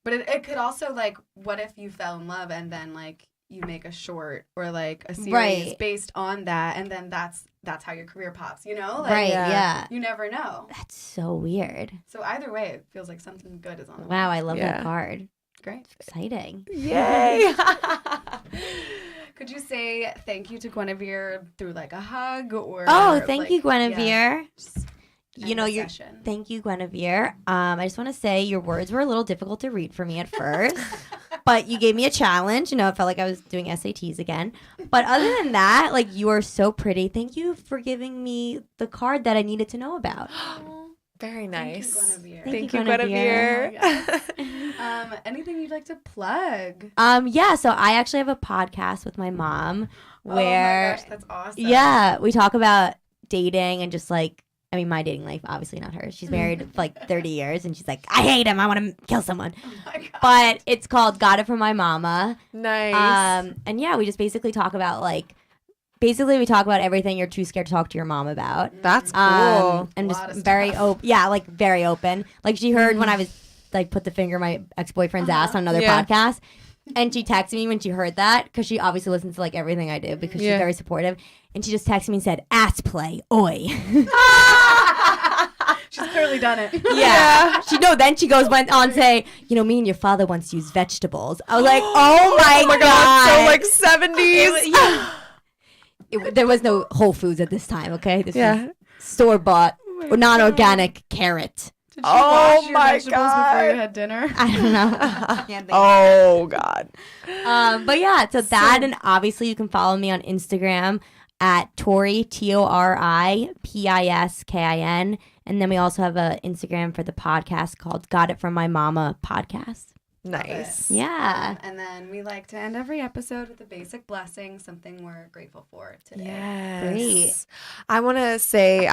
B: But it could also, like, what if you fell in love and then, like, you make a short or, like, a series
A: Right.
B: based on that, and then that's how your career pops, you know? Like,
A: Right,
C: yeah.
A: yeah.
B: You never know.
A: That's so weird.
B: So either way, it feels like something good is on the way.
A: Wow, I love
C: Yeah.
A: that card.
B: Great.
A: Exciting.
C: Yay.
B: Could you say thank you to Guinevere through, like, a hug or...
A: Oh, thank
B: like,
A: you, Guinevere.
B: yeah, just
A: You know,
B: end the
A: you're.
B: session.
A: Thank you, Guinevere. I just want to say your words were a little difficult to read for me at first, but you gave me a challenge. You know, it felt like I was doing SATs again. But other than that, like, you are so pretty. Thank you for giving me the card that I needed to know about.
C: Very nice.
B: Thank you, Guinevere.
A: Thank
C: Thank
A: you,
C: you,
A: Guinevere.
C: Guinevere.
B: Anything you'd like to plug?
A: Yeah. So I actually have a podcast with my mom where,
B: Oh my gosh, that's awesome.
A: yeah, we talk about dating and just like. I mean, my dating life, obviously not hers. She's married for like 30 years, and she's like, I hate him. I want to kill someone.
B: Oh my God.
A: But it's called Got It From My Mama.
C: Nice.
A: And yeah, we just basically talk about we talk about everything you're too scared to talk to your mom about.
C: That's cool.
A: And
B: A
A: just
B: lot of
A: very
B: stuff.
A: open. Yeah, like very open. Like she heard when I was like put the finger in my ex-boyfriend's ass on another
C: Yeah.
A: podcast. And she texted me when she heard that because she obviously listens to like everything I do because she's
C: Yeah.
A: very supportive. And she just texted me and said, ass play, oi.
B: She's clearly done it.
A: Yeah. Then she went on to say, you know, me and your father once used vegetables. I was like, oh my God.
C: So like 70s.
A: There was no Whole Foods at this time, okay? This
C: Yeah.
A: was store-bought or non-organic carrot.
B: Did you
C: Oh
B: wash your
C: my
B: vegetables before you
C: God.
B: had dinner?
A: I don't know. I can't think.
C: Oh God.
A: But yeah, so that, and obviously you can follow me on Instagram at Tori, TORIPISKIN. And then we also have an Instagram for the podcast called Got It From My Mama podcast.
C: Nice.
A: Yeah.
B: And then we like to end every episode with a basic blessing, something we're grateful for today.
C: Yes.
A: Great.
C: I want to say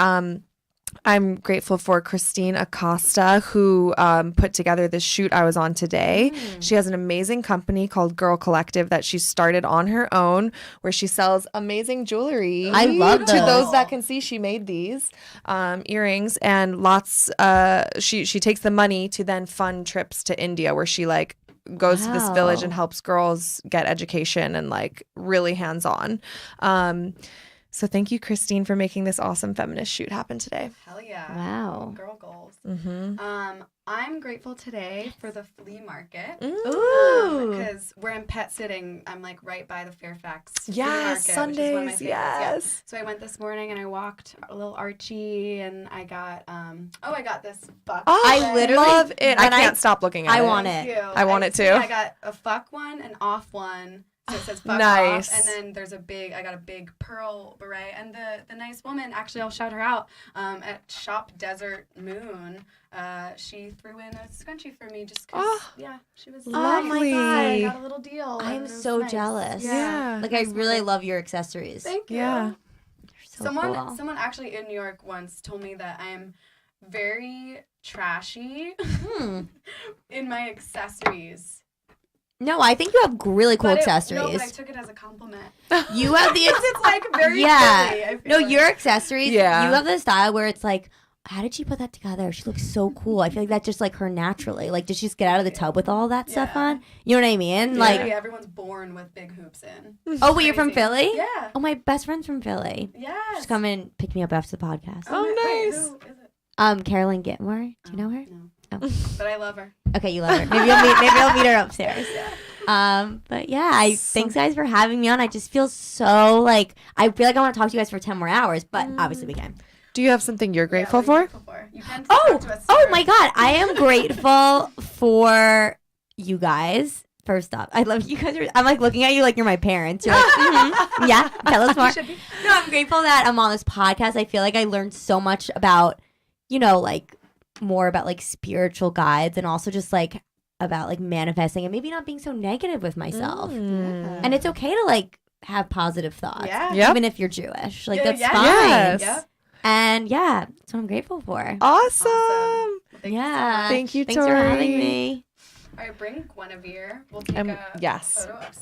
C: I'm grateful for Christine Acosta, who put together this shoot I was on today. She has an amazing company called Girl Collective that she started on her own, where she sells amazing jewelry.
A: I love
C: To
A: those.
C: those that can see, she made these earrings and lots. She takes the money to then fund trips to India, where she like goes to this village and
A: Wow.
C: helps girls get education and like really hands on. So thank you, Christine, for making this awesome feminist shoot happen today.
B: Hell yeah.
A: Wow.
B: Girl goals.
C: Mm-hmm.
B: I'm grateful today for the flea market.
A: Ooh.
B: Because we're in pet sitting. I'm like right by the Fairfax flea
C: Yes,
B: market, which is one of my
C: Sundays.
B: favorites. Yeah.
C: Yes.
B: So I went this morning and I walked a little Archie and I got I got this buck.
C: Oh,
A: I literally-
C: love it. I
A: when I-
C: can't stop looking at
A: I
C: it.
A: want
B: Thank
A: it.
B: you.
C: I want it too.
B: I got a fuck one, an off one. So it says fuck
C: Nice.
B: off, and then there's I got a big pearl beret, and the nice woman, actually I'll shout her out, at Shop Desert Moon, she threw in a scrunchie for me just because,
C: Oh,
B: yeah, she was
C: lovely.
B: I got a little deal.
A: I'm
B: and it was
A: so
B: nice.
A: jealous.
C: Yeah.
A: Like, I really love your accessories.
B: Thank you.
C: Yeah.
A: So
B: someone
A: cool.
B: someone actually in New York once told me that I'm very trashy in my accessories.
A: No, I think you have really cool
B: No,
A: accessories.
B: but I took it as a compliment.
A: You have the
B: It's like very
A: yeah.
B: silly, I feel
A: No,
B: like.
A: your accessories.
C: Yeah.
A: You have the style where it's like, how did she put that together? She looks so cool. I feel like that's just like her naturally. Like, did she just get out of the tub with all that stuff
B: Yeah.
A: on? You know what I mean?
B: Yeah,
A: Like,
B: everyone's born with big hoops in.
A: oh, wait, you're from
B: Crazy.
A: Philly?
B: Yeah.
A: Oh, my best friend's from Philly.
B: Yes.
A: She's come and pick me up after the podcast.
C: Oh,
B: wait,
C: nice.
B: who is it?
A: Carolyn Gitmore. Do you know her?
B: No.
A: Oh.
B: But I love her.
A: Okay, you love her. Maybe you'll meet her upstairs. But yeah, thanks guys for having me on. I just feel so like I feel like I want to talk to you guys for 10 more hours, but obviously we can.
C: Do you have something you're grateful
B: Yeah, what are
C: for?
B: you grateful for? You can
A: Oh,
B: talk to us
A: oh
B: secret.
A: my God, I am grateful for you guys. First off, I love you guys. I'm like looking at you like you're my parents. You're like, yeah, tell us more.
B: should be.
A: No, I'm grateful that I'm on this podcast. I feel like I learned so much about, like more about like spiritual guides and also just like about like manifesting and maybe not being so negative with myself.
C: Mm.
A: And it's okay to like have positive thoughts,
B: Yeah.
A: even if you're Jewish. Like that's
B: yeah.
A: fine.
C: Yes.
B: Yep.
A: And yeah, that's what I'm grateful for.
C: Awesome.
B: Well, thank you so
A: Yeah.
B: much.
C: Thank you,
A: Thanks for having
C: Tori.
A: me.
B: All right, bring Guinevere. We'll take
C: Um,
B: a
C: yes.
B: photo of